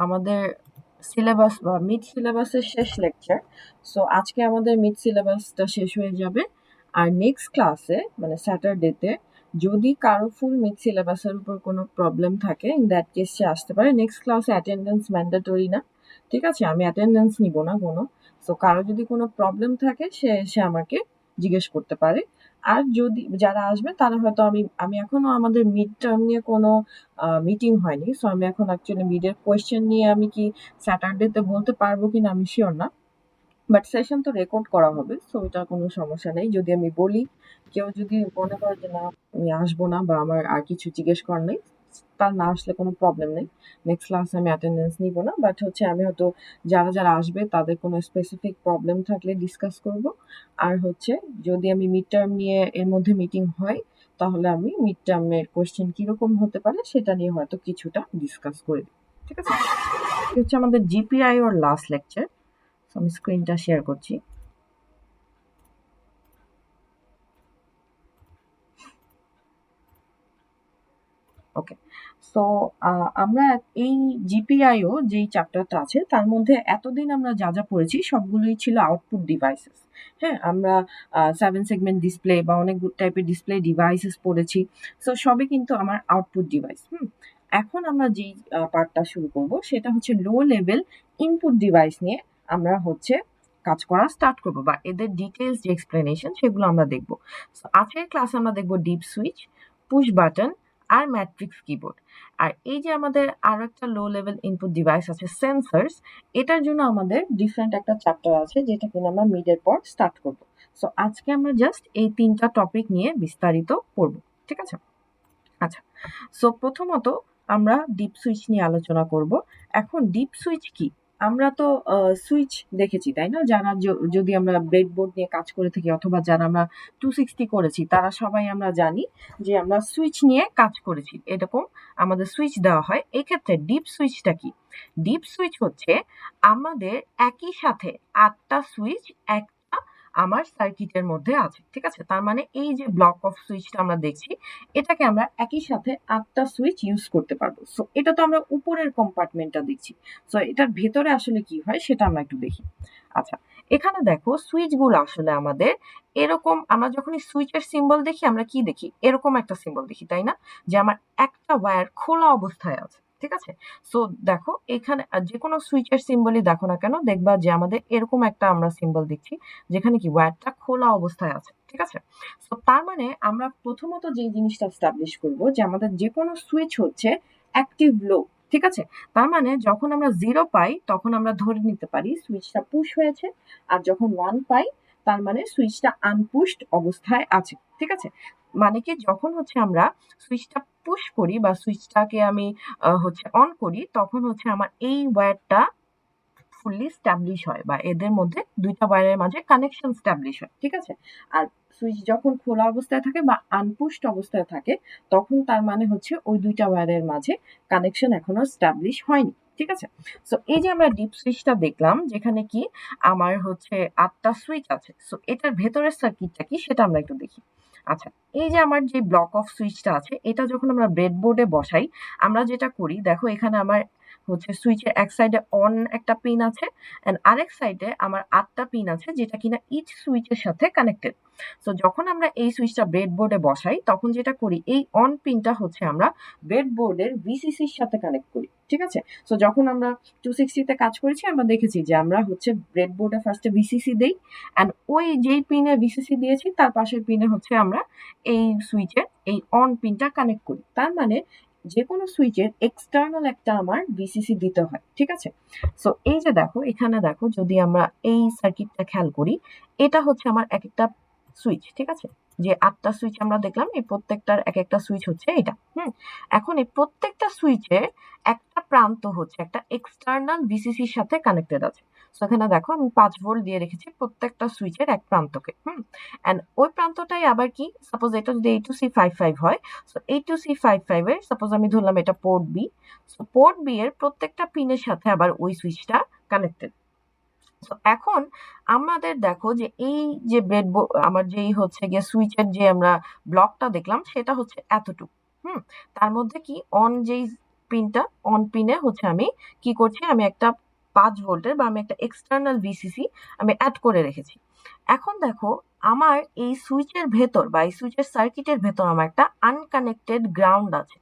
আমাদের সিলেবাস বা মিড সিলেবাসের শেষ লেকচার। সো আজকে আমাদের মিড সিলেবাসটা শেষ হয়ে যাবে। আর নেক্সট ক্লাসে মানে স্যাটারডেতে যদি কারো ফুল মিড সিলেবাসের উপর কোনো প্রবলেম থাকে, ইন দ্যাট কেস সে আসতে পারে। নেক্সট ক্লাসে অ্যাটেন্ডেন্স ম্যান্ডেটরি না, ঠিক আছে? আমি অ্যাটেন্ডেন্স নিব না কোনো। সো কারো যদি কোনো প্রবলেম থাকে সে এসে আমাকে জিজ্ঞেস করতে পারে। আর যদি যারা আসবে তারা হয়তো আমি এখনো আমাদের মিড টার্ম নিয়ে কোনো মিটিং হয়নি। সো আমি এখন অ্যাকচুয়ালি মিডের কোয়েশ্চেন নিয়ে আমি কি স্যাটারডেতে বলতে পারবো কিনা আমি শিওর না। বাট সেশন তো রেকর্ড করা হবে, সো এটা কোনো সমস্যা নেই। যদি আমি বলি, কেউ যদি মনে করে যে না আমি আসবো না বা আমার আর কিছু জিজ্ঞেস করার নেই, তার না আসলে কোনো প্রবলেম নেই। নেক্সট ক্লাসে আমি অ্যাটেন্ডেন্স নিব না, বাট হচ্ছে আমি হয়তো যারা যারা আসবে তাদের কোনো স্পেসিফিক প্রবলেম থাকলে ডিসকাস করব। আর হচ্ছে যদি আমি মিড টার্ম নিয়ে এর মধ্যে মিটিং হয়, তাহলে আমি মিড টার্মের কোয়েশ্চেন কিরকম হতে পারে সেটা নিয়ে হয়তো কিছুটা ডিসকাস করে দিই, ঠিক আছে? এই হচ্ছে আমাদের জিপিআইওর লাস্ট লেকচার। আমি স্ক্রিনটা শেয়ার করছি। ওকে, সো আমরা এই জিপিআইও যেই চ্যাপ্টারটা আছে তার মধ্যে এতদিন আমরা যা যা পড়েছি সবগুলোই ছিল আউটপুট ডিভাইসেস। হ্যাঁ, আমরা 7 সেগমেন্ট ডিসপ্লে বা অনেক টাইপের ডিসপ্লে ডিভাইসেস পড়েছি। সো সবই কিন্তু আমার আউটপুট ডিভাইস। এখন আমরা যেই পার্টটা শুরু করব সেটা হচ্ছে লো লেভেল ইনপুট ডিভাইস নিয়ে আমরা হচ্ছে কাজ করা স্টার্ট করব, বা এদের ডিটেলস যে এক্সপ্লেনেশন সেগুলো আমরা দেখব। আজকের ক্লাসে আমরা দেখব ডিপ সুইচ, পুশ বাটন আর ম্যাট্রিক্স কিবোর্ড। আর এই যে আমাদের আরো একটা লো লেভেল ইনপুট ডিভাইস আছে সেন্সরস, এটার জন্য আমাদের ডিফারেন্ট একটা চ্যাপ্টার আছে যেটা কিনা আমরা মিডের পর স্টার্ট করব। সো আজকে আমরা জাস্ট এই তিনটা টপিক নিয়ে বিস্তারিত পড়ব, ঠিক আছে? আচ্ছা, সো প্রথমত আমরা ডিপ সুইচ নিয়ে আলোচনা করব। এখন ডিপ সুইচ কি? আমরা তো সুইচ দেখেছি, তাই না? যারা যদি আমরা ব্রেডবোর্ড নিয়ে কাজ করে থাকি অথবা যারা আমরা 260 করেছি তারা সবাই আমরা জানি যে আমরা সুইচ নিয়ে কাজ করেছি, এরকম আমাদের সুইচ দেওয়া হয়। এক্ষেত্রে ডিপ সুইচটা কি? ডিপ সুইচ হচ্ছে আমাদের একই সাথে 8টা সুইচ একটা আমার সার্কিটের মধ্যে আছে, ঠিক আছে? তার মানে এই যে ব্লক অফ সুইচটা আমরা দেখছি, এটাকে আমরা একই সাথে 8টা সুইচ ইউজ করতে পারবো। সো এটা তো আমরা উপরের কম্পার্টমেন্টটা দেখছি। সো এটার ভেতরে আসলে কি হয় সেটা আমরা একটু দেখি। আচ্ছা, এখানে দেখো সুইচগুলো আসলে আমাদের এরকম, আমরা যখন সুইচের সিম্বল দেখি আমরা কি দেখি? এরকম একটা সিম্বল দেখি, তাই না? যে আমার একটা ওয়্যার খোলা অবস্থায় আছে, ঠিক আছে? সো দেখো এখানে যে কোনো সুইচের সিম্বলই দেখো না কেন, দেখবা যে আমাদের এরকম একটা আমরা সিম্বল দেখছি যেখানে কি ওয়্যারটা খোলা অবস্থায় আছে, ঠিক আছে? সো তার মানে আমরা প্রথমত যে জিনিসটা এস্টাবলিশ করব যে আমাদের যে কোনো সুইচ হচ্ছে অ্যাক্টিভ লো, ঠিক আছে? তার মানে যখন আমরা 0 পাই তখন আমরা ধরে নিতে পারি সুইচটা পুশ হয়েছে, আর যখন 1 পাই তার মানে সুইচটা আনপুশড অবস্থায় আছে, ঠিক আছে? মানে কি যখন হচ্ছে আমরা সুইচটা পুশ করি বা সুইচটাকে আমি হচ্ছে অন করি, তখন হচ্ছে আমার এই ওয়্যারটা ফুললি স্টাবলিশ হয় বা এদের মধ্যে দুইটা ওয়্যারের মাঝে কানেকশন স্টাবলিশ হয়, ঠিক আছে? আর সুইচ যখন খোলা অবস্থায় থাকে বা আনপুশড অবস্থায় থাকে তখন তার মানে হচ্ছে ওই দুইটা ওয়্যারের মাঝে কানেকশন এখনো স্টাবলিশ হয়নি, ঠিক আছে? সো এই যে আমরা ডিপ সুইচটা দেখলাম যেখানে কি আমার হচ্ছে 8টা সুইচ আছে। সো এটার ভেতরের সার্কিটটা কি সেটা আমরা একটু দেখি। আচ্ছা, এই যে আমার যে ব্লক অফ সুইচটা আছে এটা যখন আমরা ব্রেডবোর্ডে বসাই, আমরা যেটা করি দেখো এখানে আমার হচ্ছে সুইচের এক সাইডে অন একটা পিন আছে এন্ড আরেক সাইডে আমার 8টা পিন আছে যেটা কিনা ইচ সুইচের সাথে কানেক্টেড। সো যখন আমরা এই সুইচটা ব্রেডবোর্ডে বসাই তখন যেটা করি এই অন পিনটা হচ্ছে আমরা ব্রেডবোর্ডের ভিসিসির সাথে কানেক্ট করি, ঠিক আছে? সো যখন আমরা 260 তে কাজ করেছি আমরা দেখেছি যে আমরা হচ্ছে ব্রেডবোর্ডে ফার্স্টে ভিসিসি দেই এন্ড ওই যেই পিনে ভিসিসি দিয়েছি তার পাশের পিনে হচ্ছে আমরা এই সুইচের এই অন পিনটা কানেক্ট করি। তার মানে যে কোনো সুইচের এক্সটার্নাল একটা আমার ভিসিসি দিতে হয়, ঠিক আছে? সো এই যে দেখো এখানে দেখো যদি আমরা এই সার্কিটটা খেয়াল করি, এটা হচ্ছে আমার এক একটা সুইচ, ঠিক আছে? যে 8টা সুইচ আমরা দেখলাম এই প্রত্যেকটার এক একটা সুইচ হচ্ছে এটা। এখন এই প্রত্যেকটা সুইচের একটা প্রান্ত হচ্ছে একটা এক্সটার্নাল ভিসিসির সাথে কানেক্টেড আছে। সো এখানে দেখো আমি 5 ভোল্ট দিয়ে রেখেছি প্রত্যেকটা সুইচের এক প্রান্তকে। এন্ড ওই প্রান্তটাই আবার কি, সাপোজ এটা যদি A2C55 হয়, সো A2C55 এর সাপোজ আমি ধরলাম এটা port B. So port B এর প্রত্যেকটা পিনের সাথে আবার ওই সুইচটা কানেক্টেড। সো এখন আমাদের দেখো যে এই যে ব্রেডবোর্ড আমার যেই হচ্ছে গিয়ে সুইচের যে আমরা ব্লকটা দেখলাম সেটা হচ্ছে এতটুকু। তার মধ্যে কি অন যেই পিনটা অন পিনে হচ্ছে আমি কি করছি, আমি একটা 5 ভোল্টের বা আমি একটা এক্সটার্নাল ভিসিসি আমি অ্যাড করে রেখেছি। এখন দেখো আমার এই সুইচের ভেতর বা এই সুইচের সার্কিটের ভেতর আমার একটা আনকানেক্টেড গ্রাউন্ড আছে।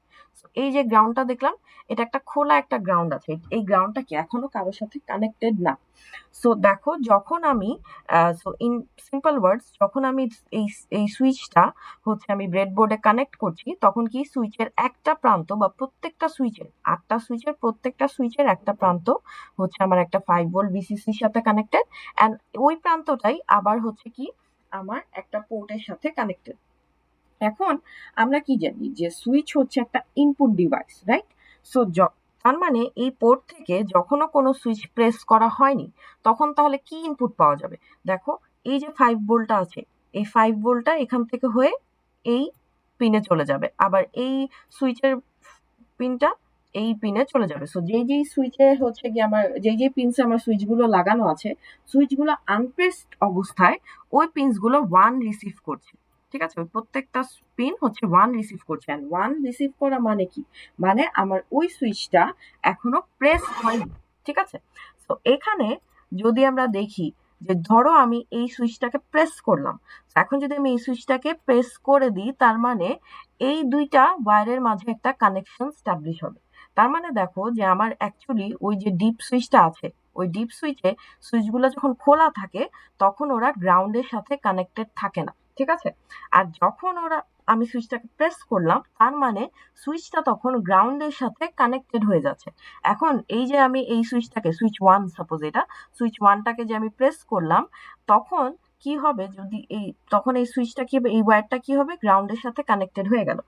এই যে গ্রাউন্ডটা দেখলাম, এটা একটা খোলা একটা গ্রাউন্ড আছে, এই গ্রাউন্ডটা কি এখনো কারোর সাথে কানেক্টেড না। সো দেখো যখন আমি সো ইন সিম্পল ওয়ার্ডস, যখন আমি এই এই সুইচটা হচ্ছে আমি ব্রেডবোর্ডে কানেক্ট করছি, তখন কি সুইচের একটা প্রান্ত বা প্রত্যেকটা সুইচের 8টা সুইচের প্রত্যেকটা সুইচের একটা প্রান্ত হচ্ছে আমার একটা 5 ভোল্ট ভিসিসির সাথে কানেক্টেড, অ্যান্ড ওই প্রান্তটাই আবার হচ্ছে কি আমার একটা পোর্টের সাথে কানেক্টেড। এখন আমরা কি জানি যে সুইচ হচ্ছে একটা ইনপুট ডিভাইস, রাইট? সো তার মানে এই পোর্ট থেকে যখনও কোনো সুইচ প্রেস করা হয়নি, তখন তাহলে কি ইনপুট পাওয়া যাবে? দেখো এই যে 5 ভোল্টটা আছে, এই 5 ভোল্টটা এখান থেকে হয়ে এই পিনে চলে যাবে, আবার এই সুইচের পিনটা এই পিনে চলে যাবে। সো যেই সুইচে হচ্ছে কি আমার যেই পিনসে আমার সুইচগুলো লাগানো আছে, সুইচগুলো আনপ্রেসড অবস্থায় ওই পিনসগুলো 1 রিসিভ করছে। ঠিক আছে, ওই প্রত্যেকটা পিন হচ্ছে 1 রিসিভ করছে। এন্ড 1 রিসিভ করা মানে কি? মানে আমার ওই সুইচটা এখনো প্রেস হয়নি। ঠিক আছে, তো এখানে যদি আমরা দেখি যে ধরো আমি এই সুইচটাকে প্রেস করলাম, এখন যদি আমি এই সুইচটাকে প্রেস করে দিই, তার মানে এই দুইটা ওয়্যারের মাঝে একটা কানেকশন স্টাবলিশ হবে। তার মানে দেখো যে আমার অ্যাকচুয়ালি ওই যে ডিপ সুইচটা আছে, ওই ডিপ সুইচে সুইচগুলো যখন খোলা থাকে তখন ওরা গ্রাউন্ডের সাথে কানেক্টেড থাকে না। ঠিক আছে, আর যখন আমি সুইচটাকে প্রেস করলাম, তার মানে সুইচটা তখন গ্রাউন্ডের সাথে কানেক্টেড হয়ে যাচ্ছে। এখন এই যে আমি এই সুইচটাকে সুইচ 1 সাপোজ, এটা সুইচ 1টাকে যে আমি প্রেস করলাম, তখন কি হবে, যদি তখন এই সুইচটা কি হবে, এই ওয়্যারটা কি হবে, গ্রাউন্ডের সাথে কানেক্টেড হয়ে গেল।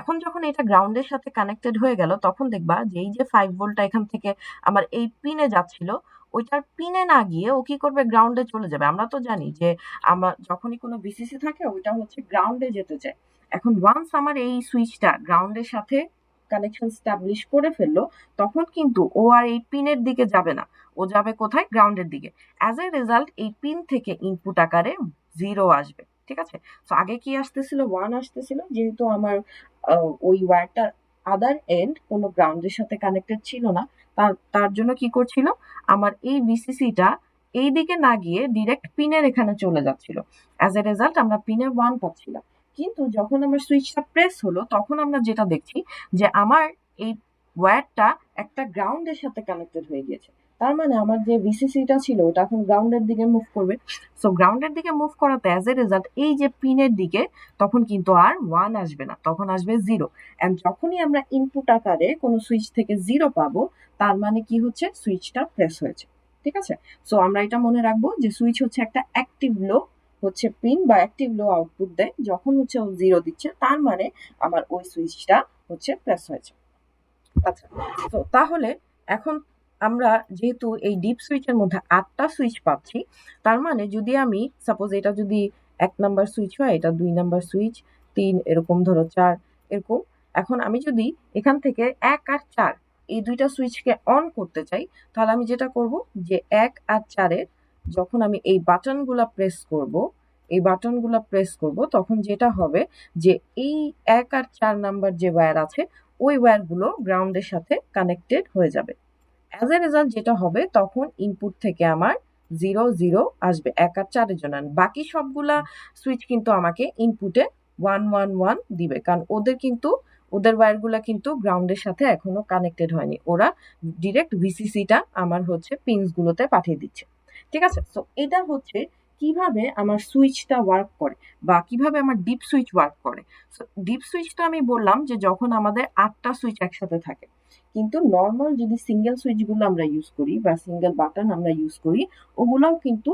এখন যখন এটা গ্রাউন্ডের সাথে কানেক্টেড হয়ে গেল, তখন দেখবা যে এই যে 5 ভোল্টটা এখান থেকে আমার এই পিনে যাচ্ছিল, ওইটার পিনে না গিয়ে ও কি করবে, গ্রাউন্ডে চলে যাবে। আমরা তো জানি যে আমার যখনই কোনো ভিসিসি থাকে ওইটা হচ্ছে গ্রাউন্ডে যেতে চায়। এখন ওয়ান্স আমার এই সুইচটা গ্রাউন্ডের সাথে কানেকশন স্টাবলিশ করে ফেললো, তখন কিন্তু ও আর এই পিনের দিকে যাবে না, ও যাবে কোথায়, গ্রাউন্ডের দিকে। অ্যাজ এ রেজাল্ট এই পিন থেকে ইনপুট আকারে 0 আসবে। ঠিক আছে, তো আগে কি আসতেছিল, 1 আসতেছিল, যেহেতু আমার ওই ওয়্যারটার আদার এন্ড কোনো গ্রাউন্ডের সাথে কানেক্টেড ছিল না, তার জন্য কি করছিল, আমার এই ভিসিসিটা এই দিকে না গিয়ে ডিরেক্ট পিনের এখানে চলে যাচ্ছিল। অ্যাজ এ রেজাল্ট আমরা পিনে 1 পাচ্ছিলাম। কিন্তু যখন আমার সুইচটা প্রেস হলো, তখন আমরা যেটা দেখছি যে আমার এই ওয়্যারটা একটা গ্রাউন্ডের সাথে কানেক্টেড হয়ে গিয়েছে। তার মানে আমার যে ভিসিসিটা ছিল ওটা এখন গ্রাউন্ডের দিকে মুভ করবে। সো গ্রাউন্ডের দিকে মুভ করাতে অ্যাজ এ রেজাল্ট এই যে পিনের দিকে তখন কিন্তু আর 1 আসবে না, তখন আসবে 0। এন্ড যখনই আমরা ইনপুট আকারে কোনো সুইচ থেকে 0 পাবো, তার মানে কি হচ্ছে, সুইচটা প্রেস হয়েছে। ঠিক আছে, সো আমরা এটা মনে রাখবো যে সুইচ হচ্ছে একটা অ্যাক্টিভ লো হচ্ছে পিন বা অ্যাক্টিভ লো আউটপুট দেয়। যখন হচ্ছে ও 0 দিচ্ছে, তার মানে আমার ওই সুইচটা হচ্ছে প্রেস হয়েছে। আচ্ছা, তো তাহলে এখন আমরা যেহেতু এই ডিপ সুইচের মধ্যে 8টা সুইচ পাচ্ছি, তার মানে যদি আমি সাপোজ এটা যদি 1 নাম্বার সুইচ হয়, এটা 2 নাম্বার সুইচ, 3, এরকম ধরো 4, এরকম। এখন আমি যদি এখান থেকে 1 আর 4 এই দুইটা সুইচকে অন করতে চাই, তাহলে আমি যেটা করব যে 1 আর 4-এর যখন আমি এই বাটনগুলা প্রেস করব, তখন যেটা হবে যে এই 1 আর 4 নাম্বার যে ওয়্যার আছে, ওই ওয়্যারগুলো গ্রাউন্ডের সাথে কানেক্টেড হয়ে যাবে। অ্যাজ এ রেজাল্ট যেটা হবে, তখন ইনপুট থেকে আমার 0 0 আসবে 1 আর 4-এর জন্য। বাকি সবগুলা সুইচ কিন্তু আমাকে ইনপুটে 1 1 1 দিবে, কারণ ওদের ওয়্যারগুলা কিন্তু গ্রাউন্ডের সাথে এখনো কানেক্টেড হয়নি, ওরা ডিরেক্ট ভিসিসিটা আমার হচ্ছে পিনসগুলোতে পাঠিয়ে দিচ্ছে। ঠিক আছে, সো এটা হচ্ছে কিভাবে আমার সুইচটা ওয়ার্ক করে বা কিভাবে আমার ডিপ সুইচ ওয়ার্ক করে। সো ডিপ সুইচটা আমি বললাম যে যখন আমাদের 8টা সুইচ একসাথে থাকে, কিন্তু নর্মাল যদি সিঙ্গেল সুইচগুলো আমরা ইউজ করি বা সিঙ্গেল বাটন আমরা ইউজ করি, ওগুলোও কিন্তু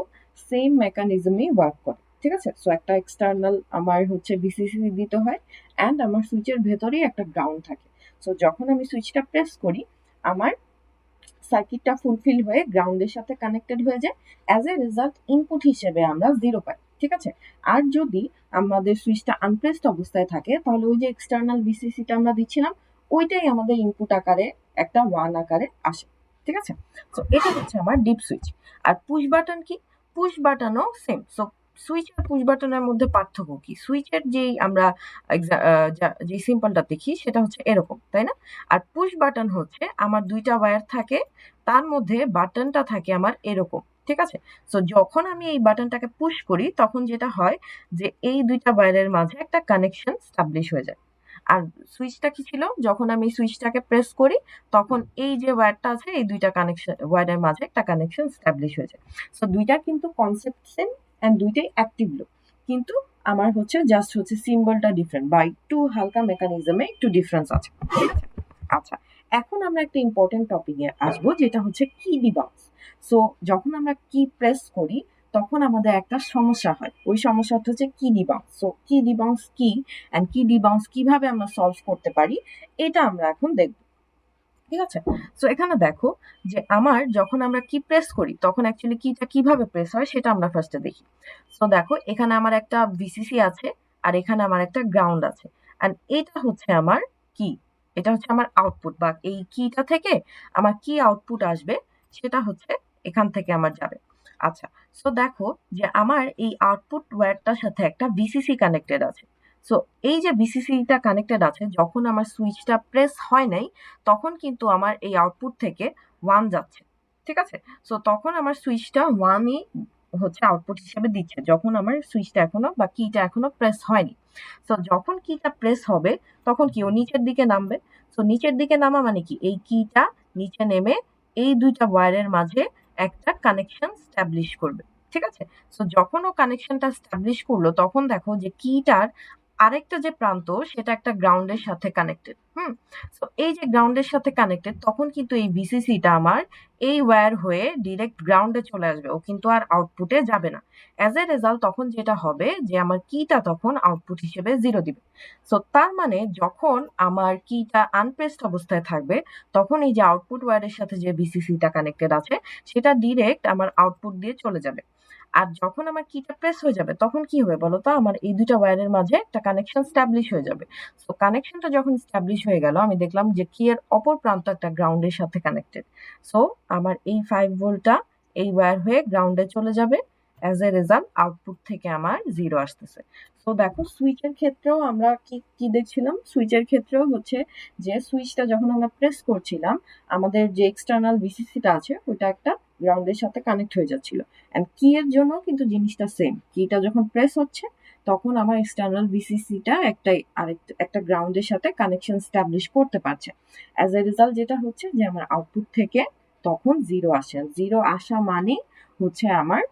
সেম মেকানিজমেই ওয়ার্ক করে। ঠিক আছে, সো একটা এক্সটার্নাল আমার হচ্ছে ভিসিসি দিতে হয়, অ্যান্ড আমার সুইচের ভেতরেই একটা গ্রাউন্ড থাকে। সো যখন আমি সুইচটা প্রেস করি, আমার সার্কিটটা ফুলফিল হয়ে গ্রাউন্ডের সাথে কানেক্টেড হয়ে যায়। অ্যাজ এ রেজাল্ট ইনপুট হিসেবে আমরা 0 পাই। ঠিক আছে, আর যদি আমাদের সুইচটা আনপ্রেসড অবস্থায় থাকে, তাহলে ওই যে এক্সটার্নাল ভিসিসিটা আমরা দিচ্ছিলাম, ওইটাই আমাদের ইনপুট আকারে একটা 1 আকারে আসে। ঠিক আছে, সো এটা হচ্ছে আমার ডিপ সুইচ। আর পুশ বাটন কি? পুশ বাটনও সেম। সো সুইচ আর পুশ বাটনের মধ্যে পার্থক্য কি? সুইচের যেই আমরা যে সিম্বলটা দেখি সেটা হচ্ছে এরকম, তাই না? আর পুশ বাটন হচ্ছে আমার দুইটা ওয়্যার থাকে, তার মধ্যে বাটনটা থাকে আমার এরকম, ঠিক আছে? সো যখন আমি এই বাটনটাকে পুশ করি তখন যেটা হয় যে এই দুইটা ওয়্যারের মাঝে একটা কানেকশন স্টাবলিশ হয়ে যায়। আর সুইচটা কি ছিল? যখন আমি সুইচটাকে প্রেস করি তখন এই যে ওয়্যারটা আছে এই দুইটা কানেকশন ওয়্যারের মাঝে একটা কানেকশন স্টাবলিশ হয়ে যায়। সো দুইটার কিন্তু কনসেপ্ট সেম এন্ড দুইটাই অ্যাক্টিভ লো, কিন্তু আমার হচ্ছে জাস্ট হচ্ছে সিম্বলটা ডিফারেন্ট বা একটু হালকা মেকানিজমে একটু ডিফারেন্স আছে। আচ্ছা, এখন আমরা একটা ইম্পর্টেন্ট টপিকে আসবো যেটা হচ্ছে কি ডিবাউন্স। সো যখন আমরা কি প্রেস করি তখন আমাদের একটা সমস্যা হয়, ওই সমস্যাটা হচ্ছে কি ডিবাউন্স। সো কি ডিবাউন্স কি এন্ড কি ডিবাউন্স কিভাবে আমরা সলভ করতে পারি এটা আমরা এখন দেখব, ঠিক আছে? সো এখানে দেখো যে আমার যখন আমরা কি প্রেস করি তখন অ্যাকচুয়ালি কিটা কিভাবে প্রেস হয় সেটা আমরা ফার্স্টে দেখি। সো দেখো এখানে আমার একটা ভিসিসি আছে আর এখানে আমার একটা গ্রাউন্ড আছে, এন্ড এটা হচ্ছে আমার কি, এটা হচ্ছে আমার আউটপুট, বা এই কিটা থেকে আমার কি আউটপুট আসবে সেটা হচ্ছে এখান থেকে আমার যাবে। আচ্ছা, সো দেখো যে আমার এই আউটপুট ওয়্যারটার সাথে একটা ভিসিসি কানেক্টেড আছে। সো এই যে ভিসিসিটা কানেক্টেড আছে, যখন আমার সুইচটা প্রেস হয় নাই তখন কিন্তু আমার এই আউটপুট থেকে 1 যাচ্ছে, ঠিক আছে? সো তখন আমার সুইচটা 1ই হচ্ছে আউটপুট হিসেবে দিচ্ছে, যখন আমার সুইচটা এখনো বা কিটা এখনো প্রেস হয়নি। সো যখন কিটা প্রেস হবে তখন কি ও নিচের দিকে নামবে। সো নিচের দিকে নামা মানে কি, এই কিটা নিচে নেমে এই দুইটা ওয়্যারের মাঝে একটা কানেকশন স্টাবলিশ করবে, ঠিক আছে? সো যখন ও কানেকশনটা স্টাবলিশ করলো তখন দেখো যে কিটার আরেকটা যে প্রান্ত সেটা একটা গ্রাউন্ডের সাথে কানেক্টেড। সো এই যে গ্রাউন্ডের সাথে কানেক্টেড তখন কিন্তু এই ভিসিসিটা আমার এই ওয়্যার হয়ে ডিরেক্ট গ্রাউন্ডে চলে আসবে, ও কিন্তু আর আউটপুটে যাবে না। অ্যাজ এ রেজাল্ট তখন যেটা হবে যে আমার কিটা তখন আউটপুট হিসেবে 0 দিবে। সো তার মানে যখন আমার কিটা আনপ্রেসড অবস্থায় থাকবে তখন এই যে আউটপুট ওয়্যারের সাথে যে ভিসিসিটা কানেক্টেড আছে সেটা ডিরেক্ট আমার আউটপুট দিয়ে চলে যাবে। আর যখন আমার কিটা প্রেস হয়ে যাবে তখন কি হবে বলতো, আমার এই দুইটা ওয়্যারের মাঝে একটা কানেকশন স্টাবলিশ হয়ে যাবে। সো কানেকশনটা যখন স্টাবলিশ হয়ে গেল আমি দেখলাম যে কি এর অপর প্রান্ত একটা গ্রাউন্ডের সাথে কানেক্টেড। সো আমার এই 5 ভোল্টটা এই ওয়্যার হয়ে গ্রাউন্ডে চলে যাবে, অ্যাজ এ রেজাল্ট আউটপুট থেকে আমার 0 আসতেছে। সো দেখো সুইচের ক্ষেত্রেও আমরা কি কি দেখছিলাম, সুইচের ক্ষেত্রেও হচ্ছে যে সুইচটা যখন আমরা প্রেস করছিলাম আমাদের যে এক্সটার্নাল ভিসিসিটা আছে ওটা একটা গ্রাউন্ডের সাথে কানেক্ট হয়ে যাচ্ছিল। এন্ড কি এর জন্য কিন্তু জিনিসটা সেম, কিটা যখন প্রেস হচ্ছে তখন আমার এক্সটার্নাল ভিসিসিটা একটা গ্রাউন্ডের সাথে কানেকশন স্টাবলিশ করতে পারছে। অ্যাজ এ রেজাল্ট যেটা হচ্ছে যে আমার আউটপুট থেকে তখন 0 আসে, 0 আসা মানে হচ্ছে আমার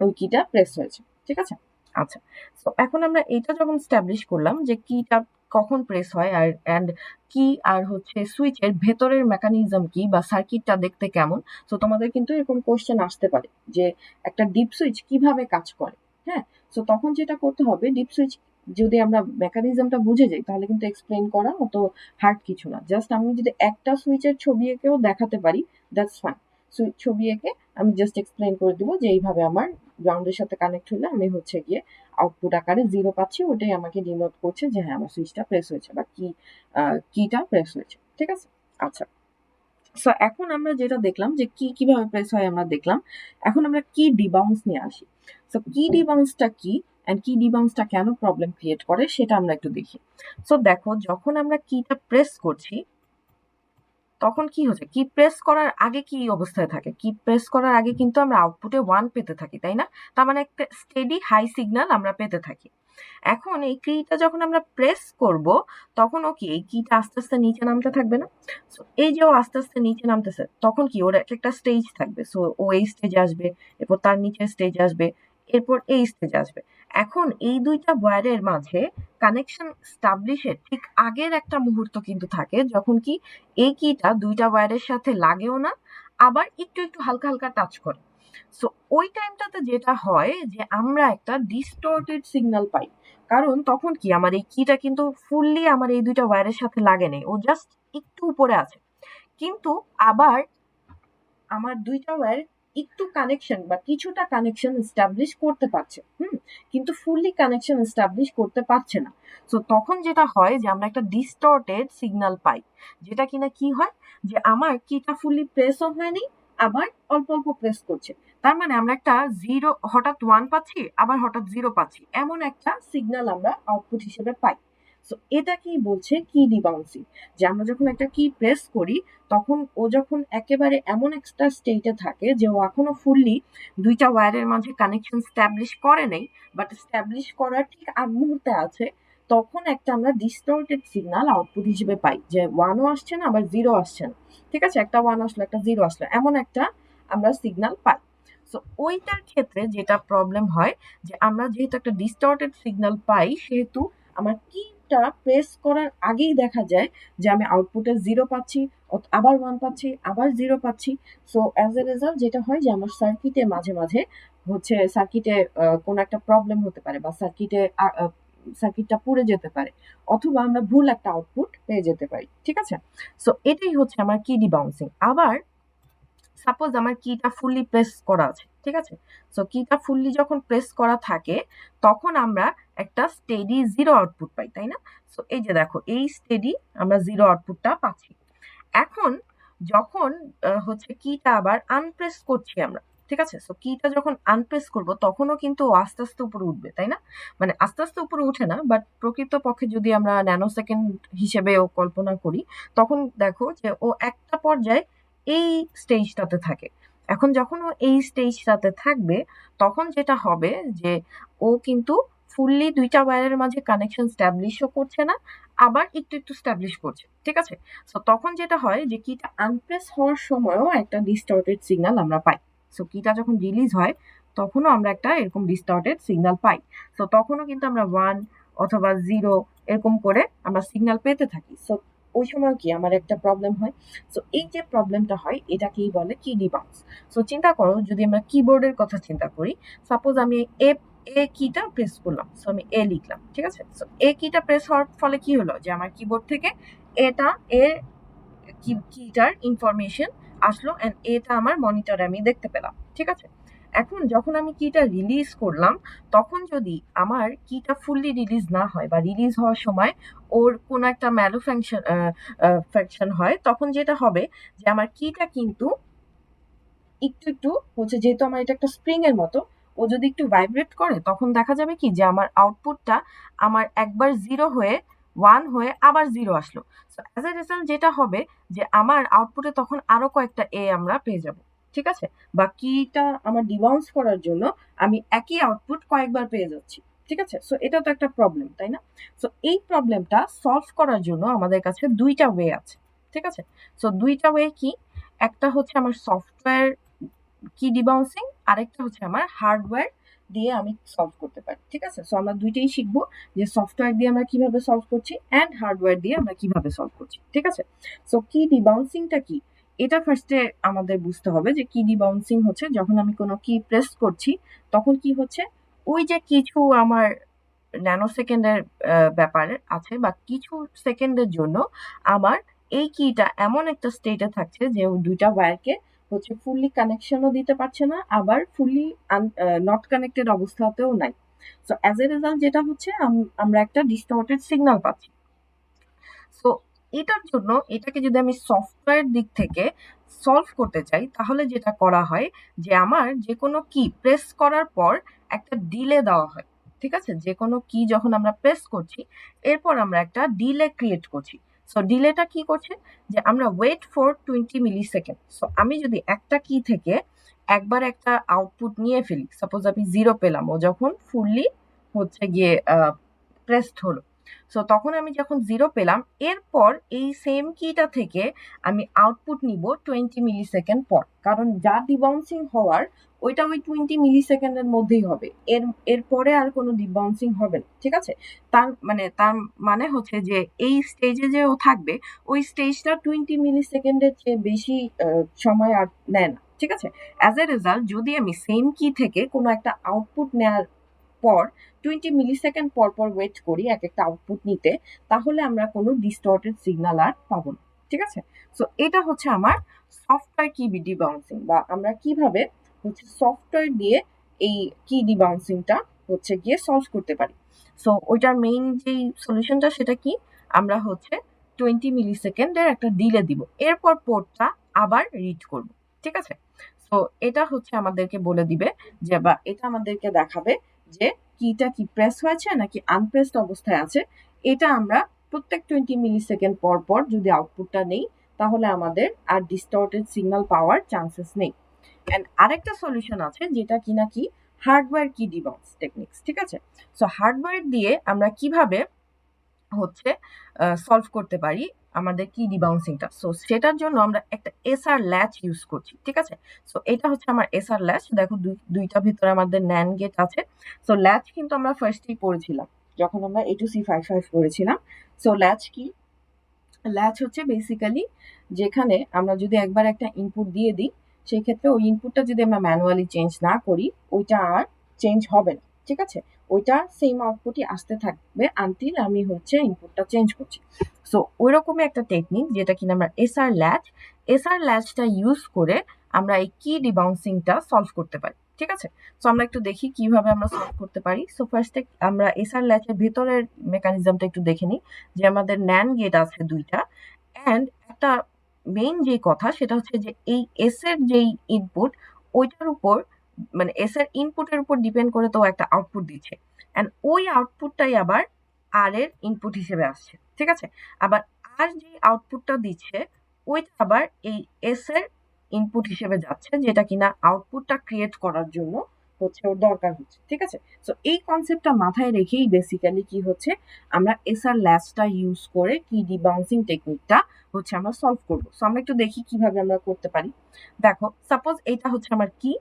ওই কিটা প্রেস হয়েছে, ঠিক আছে? আচ্ছা, তো এখন আমরা এটা যখন স্টাবলিশ করলাম যে কিটা কখন প্রেস হয় আর কি আর হচ্ছে সুইচের ভেতরের মেকানিজম কি বা সার্কিটটা দেখতে কেমন। তো তোমাদের কিন্তু এরকম কোশ্চেন আসতে পারে যে একটা ডিপ সুইচ কিভাবে কাজ করে। হ্যাঁ, তো তখন যেটা করতে হবে, ডিপ সুইচ যদি আমরা মেকানিজমটা বুঝে যাই তাহলে কিন্তু এক্সপ্লেন করা অত হার্ড কিছু না। জাস্ট আমি যদি একটা সুইচের ছবি এঁকেও দেখাতে পারি দ্যাটস ফাইন। ছবি এঁকে আমি জাস্ট এক্সপ্লেন করে দিব যে এইভাবে আমার গ্রাউন্ডের সাথে কানেক্ট হলে আমি হচ্ছে গিয়ে আউটপুট আকারে 0 পাচ্ছি, ওটাই আমাকে ডিনোট করছে যে হ্যাঁ আমার সুইচটা প্রেস হয়েছে বা কিটা প্রেস হয়েছে, ঠিক আছে? আচ্ছা, সো এখন আমরা যেটা দেখলাম যে কি কিভাবে প্রেস হয় আমরা দেখলাম, এখন আমরা কি ডিবাউন্স নিয়ে আসি। সো কি ডিবাউন্সটা কি এন্ড কি ডিবাউন্সটা কেন প্রবলেম ক্রিয়েট করে সেটা আমরা একটু দেখি। সো দেখো যখন আমরা কিটা প্রেস করছি তখন কি হচ্ছে, কি প্রেস করার আগে কি অবস্থায় থাকে, কি প্রেস করার আগে কিন্তু আমরা আউটপুটে 1 পেতে থাকি, তাই না? তার মানে একটা স্টেডি হাই সিগন্যাল আমরা পেতে থাকি। এখন এই কিটা যখন আমরা প্রেস করব তখন ও কি এই কিটা আস্তে আস্তে নিচে নামতে থাকবে না? সো এই যে ও আস্তে আস্তে নিচে নামতেছে তখন কি ওর একটা স্টেজ থাকবে। সো ও এই স্টেজে আসবে, এরপর তার নিচের স্টেজে আসবে, এরপর এই স্টেজে আসবে। এখন এই দুইটা ওয়্যারের মাঝে কানেকশন স্টাবলিশের ঠিক আগের একটা মুহূর্ত কিন্তু থাকে যখন কি এই কিটা দুইটা ওয়্যারের সাথে লাগেও না, আবার একটু একটু হালকা হালকা টাচ করে। সো ওই টাইমটাতে যেটা হয় যে আমরা একটা ডিস্টর্টেড সিগন্যাল পাই, কারণ তখন কি আমার এই কিটা কিন্তু ফুললি আমার এই দুইটা ওয়্যারের সাথে লাগে নেই, ও জাস্ট একটু উপরে আছে। কিন্তু আবার আমার দুইটা ওয়্যার একটু কানেকশন বা কিছুটা কানেকশন এস্টাবলিশ করতে পারছে, কিন্তু ফুললি কানেকশন এস্টাবলিশ করতে পারছে না। সো তখন যেটা হয় যে আমরা একটা ডিস্টর্টেড সিগন্যাল পাই, যেটা কিনা কি হয় যে আমার কিটা ফুললি প্রেসও হয়নি আবার অল্প অল্প প্রেস করছে। তার মানে আমরা একটা জিরো, হঠাৎ 1 পাচ্ছি আবার হঠাৎ 0 পাচ্ছি, এমন একটা সিগন্যাল আমরা আউটপুট হিসেবে পাই। সো এটা কি বলছে, কি ডিবাউন্সিং, যে আমরা যখন একটা কি প্রেস করি তখন ও যখন একেবারে এমন একটা স্টেটে থাকে যে ও এখনো ফুললি দুইটা ওয়্যারের মাঝে কানেকশন স্ট্যাবলিশ করে নাই, বাট স্ট্যাবলিশ করার ঠিক আগ মুহূর্তে আছে, তখন একটা আমরা ডিস্টর্টেড সিগন্যাল আউটপুট হিসেবে পাই, যে 1ও আসছে না আবার 0 আসছে না। ঠিক আছে, একটা 1 আসলো একটা 0 আসলো, এমন একটা আমরা সিগন্যাল পাই। সো ওইটার ক্ষেত্রে যেটা প্রবলেম হয়, যে আমরা যেহেতু একটা ডিস্টর্টেড সিগন্যাল পাই, সেহেতু আমার কিটা প্রেস করার আগেই দেখা যায় যে আমি আউটপুটে 0 পাচ্ছি, আবার 1 পাচ্ছি, আবার 0 পাচ্ছি। সো অ্যাজ এ রেজাল্ট যেটা হয় যে আমার সার্কিটে মাঝে মাঝে হচ্ছে সার্কিটে কোনো একটা প্রবলেম হতে পারে, বা সার্কিটটা পুড়ে যেতে পারে, অথবা আমরা ভুল একটা আউটপুট পেয়ে যেতে পারি। ঠিক আছে, সো এটাই হচ্ছে আমার কি ডিবাউন্সিং। আবার সাপোজ আমার কিটা ফুললি প্রেস করা আছে, ঠিক আছে, সো কিটা ফুললি যখন প্রেস করা থাকে তখন আমরা একটা স্টেডি 0 আউটপুট পাই, তাই না? সো এই যে দেখো, এই স্টেডি আমরা 0 আউটপুটটা পাচ্ছি। এখন যখন হচ্ছে কিটা আবার আনপ্রেস করছি আমরা, ঠিক আছে, সো কিটা যখন আনপ্রেস করব তখনও কিন্তু ও আস্তে আস্তে উপরে উঠবে, তাই না? মানে আস্তে আস্তে উপরে উঠে না, বাট প্রকৃত পক্ষে যদি আমরা ন্যানো সেকেন্ড হিসেবে ও কল্পনা করি, তখন দেখো যে ও একটা পর্যায়ে এই স্টেজটাতে থাকে। এখন যখন ও এই স্টেজটাতে থাকবে, তখন যেটা হবে যে ও কিন্তু ফুললি দুইটা ওয়্যারের মাঝে কানেকশন স্ট্যাবলিশও করছে না, আবার একটু একটু স্ট্যাবলিশ করছে। ঠিক আছে, সো তখন যেটা হয় যে কিটা আনপ্রেস হওয়ার সময়ও একটা ডিস্টর্টেড সিগন্যাল আমরা পাই। সো কিটা যখন রিলিজ হয় তখনও আমরা একটা এরকম ডিস্টর্টেড সিগন্যাল পাই। সো তখনও কিন্তু আমরা 1 অথবা 0 এরকম করে আমরা সিগন্যাল পেতে থাকি। সো ওই সময় কি আমার একটা প্রবলেম হয়। সো এই যে প্রবলেমটা হয় এটাকেই বলে কি ডিবাউন্স। সো চিন্তা করো, যদি আমরা কিবোর্ডের কথা চিন্তা করি, সাপোজ আমি এ কিটা প্রেস করলাম, সো আমি এ লিখলাম, ঠিক আছে, সো এ কিটা প্রেস হওয়ার ফলে কি হলো, যে আমার কিবোর্ড থেকে এটা এ কিটার ইনফরমেশন আসলো, এন্ড এটা আমার মনিটরে আমি দেখতে পেলাম। ঠিক আছে, এখন যখন আমি কিটা রিলিজ করলাম, তখন যদি আমার কিটা ফুললি রিলিজ না হয়, বা রিলিজ হওয়ার সময় ওর কোন একটা ফ্যাকশন হয়, তখন যেটা হবে যে আমার কিটা কিন্তু একটু একটু হচ্ছে, যেহেতু আমার এটা একটা স্প্রিং এর মতো, ও যদি একটু ভাইব্রেট করে তখন দেখা যাবে কি যে আমার আউটপুটটা আমার একবার 0 হয়ে 1 হয়ে আবার 0 আসলো। সো অ্যাজ এ রেজাল্ট যেটা হবে যে আমার আউটপুটে তখন আরো কয়েকটা এ আমরা পেয়ে যাব। ঠিক আছে, বা কিটা আমার ডিবাউন্স করার জন্য আমি একই আউটপুট কয়েকবার পেয়ে যাচ্ছি। ঠিক আছে, সো এটা তো একটা প্রবলেম, তাই না? সো এই প্রবলেমটা সলভ করার জন্য আমাদের কাছে দুইটা ওয়ে আছে। ঠিক আছে, সো দুইটা ওয়ে কি, একটা হচ্ছে আমার সফটওয়্যার কি ডিবাউন্সিং, আরেকটা হচ্ছে আমার হার্ডওয়্যার দিয়ে আমি সলভ করতে পারি। ঠিক আছে, সো আমরা দুইটাই শিখবো, যে সফটওয়্যার দিয়ে আমরা কিভাবে সলভ করছি অ্যান্ড হার্ডওয়্যার দিয়ে আমরা কিভাবে সলভ করছি। ঠিক আছে, সো কি ডিবাউন্সিংটা কি, এটা ফার্স্টে আমাদের বুঝতে হবে যে কি ডিবাউন্সিং হচ্ছে, যখন আমি কোনো কি প্রেস করছি তখন কি হচ্ছে, ওই যে কিছু আমার ন্যানো সেকেন্ডের ব্যাপারে আছে, বা কিছু সেকেন্ডের জন্য আমার এই কিটা এমন একটা স্টেটে থাকছে যে দুইটা ওয়্যারকে হচ্ছে ফুললি কানেকশনও দিতে পারছে না, আবার ফুললি নট কানেক্টেড অবস্থাতেও নাই। সো অ্যাজ এ রেজাল্ট যেটা হচ্ছে আমরা একটা ডিস্টর্টেড সিগন্যাল পাচ্ছি। সো এটার জন্য এটাকে যদি আমি সফটওয়্যার দিক থেকে সলভ করতে চাই, তাহলে যেটা করা হয় যে আমার যে কোনো কি প্রেস করার পর একটা ডিলে দেওয়া হয়। ঠিক আছে, যে কোনো কি যখন আমরা প্রেস করছি, এরপর আমরা একটা ডিলে ক্রিয়েট করছি। সো ডিলেটা কি করছে, যে আমরা wait for 20 millisecond. So আমি যদি একটা কি থেকে একবার একটা আউটপুট নিয়ে ফেলি, সাপোজ আমি 0 পেলাম, ও যখন ফুললি হচ্ছে গিয়ে প্রেসড হলো, সো তখন আমি যখন 0 পেলাম, এরপর এই সেম কিটা থেকে আমি আউটপুট নিব 20 মিলি সেকেন্ড পর, কারণ যা ডিবাউন্সিং হওয়ার ওইটা ওই 20 মিলি সেকেন্ডের মধ্যেই হবে, এরপরে আর কোনো ডিবাউন্সিং হবে না। ঠিক আছে, তার মানে হচ্ছে যে এই স্টেজে যে ও থাকবে, ওই স্টেজটা 20 মিলি সেকেন্ডের চেয়ে বেশি সময় আর নেয় না। ঠিক আছে, অ্যাজ এ রেজাল্ট যদি আমি সেম কি থেকে কোনো একটা আউটপুট নেওয়ার পর 20 মিলি সেকেন্ড পর পর ওয়েট করি এক একটা আউটপুট নিতে, তাহলে আমরা কোনো ডিস্টর্টেড সিগন্যাল আর পাবো না। ঠিক আছে, সো এটা হচ্ছে আমার সফটওয়্যার কি ডিবাউন্সিং, বা আমরা কিভাবে হচ্ছে সফটওয়্যার দিয়ে এই কি ডিবাউন্সিংটা হচ্ছে গিয়ে সলভ করতে পারি। সো ওইটার মেইন যেই সলিউশনটা সেটা কি, আমরা হচ্ছে 20 মিলি সেকেন্ডের একটা ডিলে দিব, এরপর পোর্টটা আবার রিড করব। ঠিক আছে। তো এটা হচ্ছে আমাদেরকে বলে দিবে যে, বা এটা আমাদেরকে দেখাবে যে কিটা কি প্রেস হয়েছে নাকি আনপ্রেসড অবস্থায় আছে। এটা আমরা প্রত্যেক 20 মিলি সেকেন্ড পর পর যদি আউটপুটটা নেই, তাহলে আমাদের আর ডিস্টর্টেড সিগন্যাল পাওয়ার চান্সেস নেই। এন্ড আরেকটা সলিউশন আছে যেটা কিনা কি হার্ডওয়্যার কি ডিবাউন্স টেকনিক্স। ঠিক আছে। সো হার্ডওয়্যার দিয়ে আমরা কিভাবে হচ্ছে সলভ করতে পারি আমাদের কি ডিবাউন্সিংটা। সো সেটার জন্য আমরা একটা এসআর ল্যাচ ইউজ করছি। ঠিক আছে। সো এটা হচ্ছে আমার এসআর ল্যাচ। দেখো দুইটা ভিতরে আমাদের ন্যান্ড গেট আছে। সো ল্যাচ কিন্তু আমরা ফার্স্টেই পড়েছিলাম যখন আমরা A2C55 করেছিলাম। সো ল্যাচ কি? ল্যাচ হচ্ছে বেসিক্যালি যেখানে আমরা যদি একবার একটা ইনপুট দিয়ে দিই, সেই ক্ষেত্রে ওই ইনপুটটা যদি আমরা ম্যানুয়ালি চেঞ্জ না করি, ওইটা আর চেঞ্জ হবে না। ঠিক আছে। ওইটা সেম আউটপুটই আসতে থাকবে আনটিল আমি হচ্ছে ইনপুটটা চেঞ্জ করছি। সো ওই রকমই একটা টেকনিক যেটা কিনা আমরা এসআর ল্যাচটা ইউজ করে আমরা এই কি ডিবাউন্সিংটা সলভ করতে পারি। ঠিক আছে। সো আমরা একটু দেখি কিভাবে আমরা সলভ করতে পারি। সো ফার্স্টে আমরা এসআর ল্যাচের ভেতরের মেকানিজমটা একটু দেখে নিই যে আমাদের ন্যান্ড গেট আছে দুইটা। অ্যান্ড একটা মেইন যে কথা সেটা হচ্ছে যে এই এস এর যেই ইনপুট, ওইটার উপর মানে এস এর ইনপুটের উপর ডিপেন্ড করে তো একটা আউটপুট দিচ্ছে। অ্যান্ড ওই আউটপুটটাই আবার আর এর ইনপুট হিসেবে আসছে। ঠিক আছে। আবার আর যে আউটপুটটা দিচ্ছে ওইটা আবার এই এস এর ইনপুট হিসেবে যাচ্ছে, যেটা কিনা আউটপুটটা ক্রিয়েট করার জন্য হচ্ছে ওর দরকার হচ্ছে। ঠিক আছে। সো এই কনসেপ্টটা মাথায় রেখেই বেসিক্যালি কি হচ্ছে আমরা এসআর ল্যাচটা ইউজ করে কি ডিবাউন্সিং টেকনিকটা হচ্ছে আমরা সলভ করব। সো আমরা একটু দেখি কিভাবে আমরা করতে পারি। দেখো সাপোজ এইটা হচ্ছে আমার কি,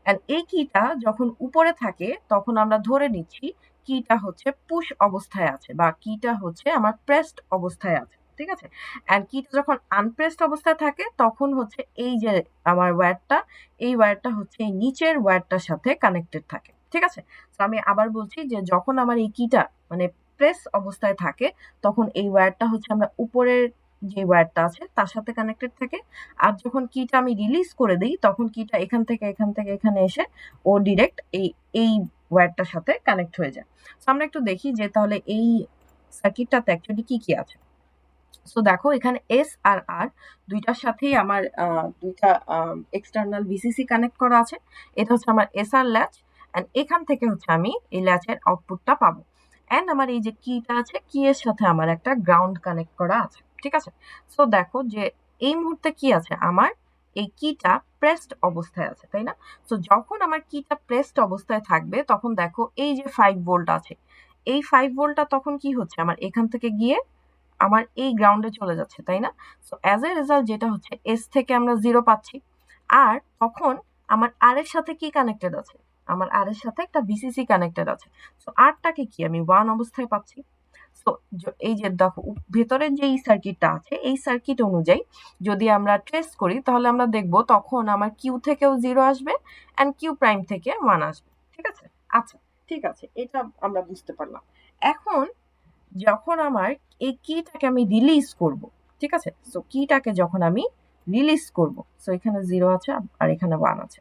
এন্ড এই কিটা যখন উপরে থাকে তখন আমরা ধরে নিচ্ছি কিটা হচ্ছে পুশ অবস্থায় আছে বা কিটা হচ্ছে আমার প্রেসড অবস্থায় আছে। ঠিক আছে। এন্ড কিটা যখন আনপ্রেসড অবস্থায় থাকে তখন হচ্ছে এই যে আমার ওয়্যারটা, এই ওয়্যারটা হচ্ছে এই নিচের ওয়্যারটার সাথে কানেক্টেড থাকে। ঠিক আছে। তো আমি আবার বলছি যে যখন আমার এই কিটা মানে প্রেস অবস্থায় থাকে তখন এই ওয়্যারটা হচ্ছে আমরা উপরের যে ওয়্যারটা আছে তার সাথে কানেক্টেড থাকে। আর যখন কিটা আমি রিলিজ করে দিই তখন কিটা এখান থেকে এখানে এসে ও ডিরেক্ট এই ওয়্যারটার সাথে কানেক্ট হয়ে যায়। তো আমরা একটু দেখি যে তাহলে এই সার্কিটটাতে অ্যাকচুয়ালি কি কি আছে। সো দেখো এখানে এস আর আর দুইটার সাথেই আমার দুইটা এক্সটার্নাল ভিসিসি কানেক্ট করা আছে। এটা হচ্ছে আমার এস আর ল্যাচ। অ্যান্ড এখান থেকে হচ্ছে আমি এই ল্যাচের আউটপুটটা পাবো। অ্যান্ড আমার এই যে কিটা আছে, কি এর সাথে আমার একটা গ্রাউন্ড কানেক্ট করা আছে। ঠিক আছে। সো দেখো যে এই মুহূর্তে কি আছে, আমার এই কিটা প্রেসড অবস্থায় আছে, তাই না? সো যখন আমার কিটা প্রেসড অবস্থায় থাকবে তখন দেখো এই যে 5 ভোল্ট আছে, এই 5 ভোল্টটা তখন কি হচ্ছে আমার এখান থেকে গিয়ে আমার এই গ্রাউন্ডে চলে যাচ্ছে, তাই না? সো অ্যাজ এ রেজাল্ট যেটা হচ্ছে এস থেকে আমরা 0 পাচ্ছি। আর তখন আমার আর এর সাথে কি কানেক্টেড আছে, আমার আর এর সাথে একটা ভিসিসি কানেক্টেড আছে। সো আরটাকে কি আমি 1 অবস্থায় পাচ্ছি। সো এই যে দেখো ভেতরের যে এই সার্কিটটা আছে, এই সার্কিট অনুযায়ী যদি আমরা ট্রেস করি তাহলে আমরা দেখব তখন আমার কিউ থেকেও 0 আসবে অ্যান্ড কিউ প্রাইম থেকে 1 আসবে। ঠিক আছে। আচ্ছা, ঠিক আছে, এটা আমরা বুঝতে পারলাম। এখন যখন আমার এই কিটাকে আমি রিলিজ করব, ঠিক আছে। সো কিটাকে যখন আমি রিলিজ করব, সো এখানে 0 আছে আর এখানে 1 আছে।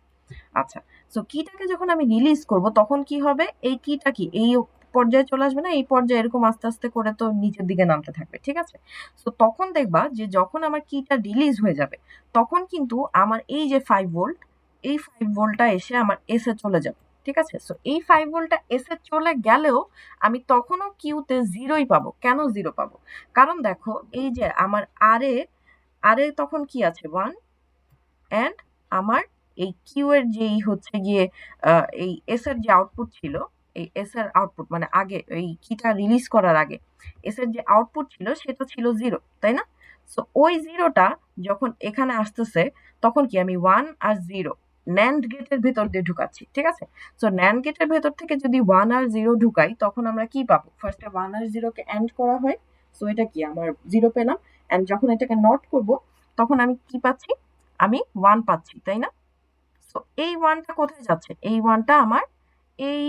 আচ্ছা, সো কিটাকে যখন আমি রিলিজ করব তখন কি হবে, এই কিটা কি এই পর্যায়ে চলে আসবে না, এই পর্যায়ে এরকম আস্তে আস্তে করে তো নিচের দিকে নামতে থাকবে। ঠিক আছে। সো তখন দেখবা যে যখন আমার কিটা রিলিজ হয়ে যাবে তখন কিন্তু আমার এই যে 5 ভোল্ট, এই 5 ভোল্টটা এসে আমার এসে চলে যাবে। ঠিক আছে। সো এই 5 ভোল্টটা এসে চলে গেলেও আমি তখনও কিউতে 0ই পাবো। কেন 0 পাবো? কারণ দেখো এই যে আমার আরে তখন কি আছে 1, অ্যান্ড আমার এই কিউ এর যেই হচ্ছে গিয়ে এই এস এর যে আউটপুট ছিল, এই এস এর আউটপুট মানে আগে এই কিটা রিলিজ করার আগে এস এর যে আউটপুট ছিল সেটা ছিল 0, তাই না? সো ওই 0টা যখন এখানে আসতেছে তখন কি আমি 1 আর 0 ন্যান্ড গেটের ভেতর দিয়ে ঢুকাচ্ছি। ঠিক আছে। সো ন্যান্ড গেটের ভেতর থেকে যদি 1 আর 0 ঢুকাই তখন আমরা কি পাবো, ফার্স্টে 1 আর 0 কে এন্ড করা হয়। সো এটা কি আমার 0 পেলাম। অ্যান্ড যখন এটাকে নট করব তখন আমি কি পাচ্ছি, আমি 1 পাচ্ছি, তাই না? সো এই 1টা কোথায় যাচ্ছে, এই 1টা আমার এই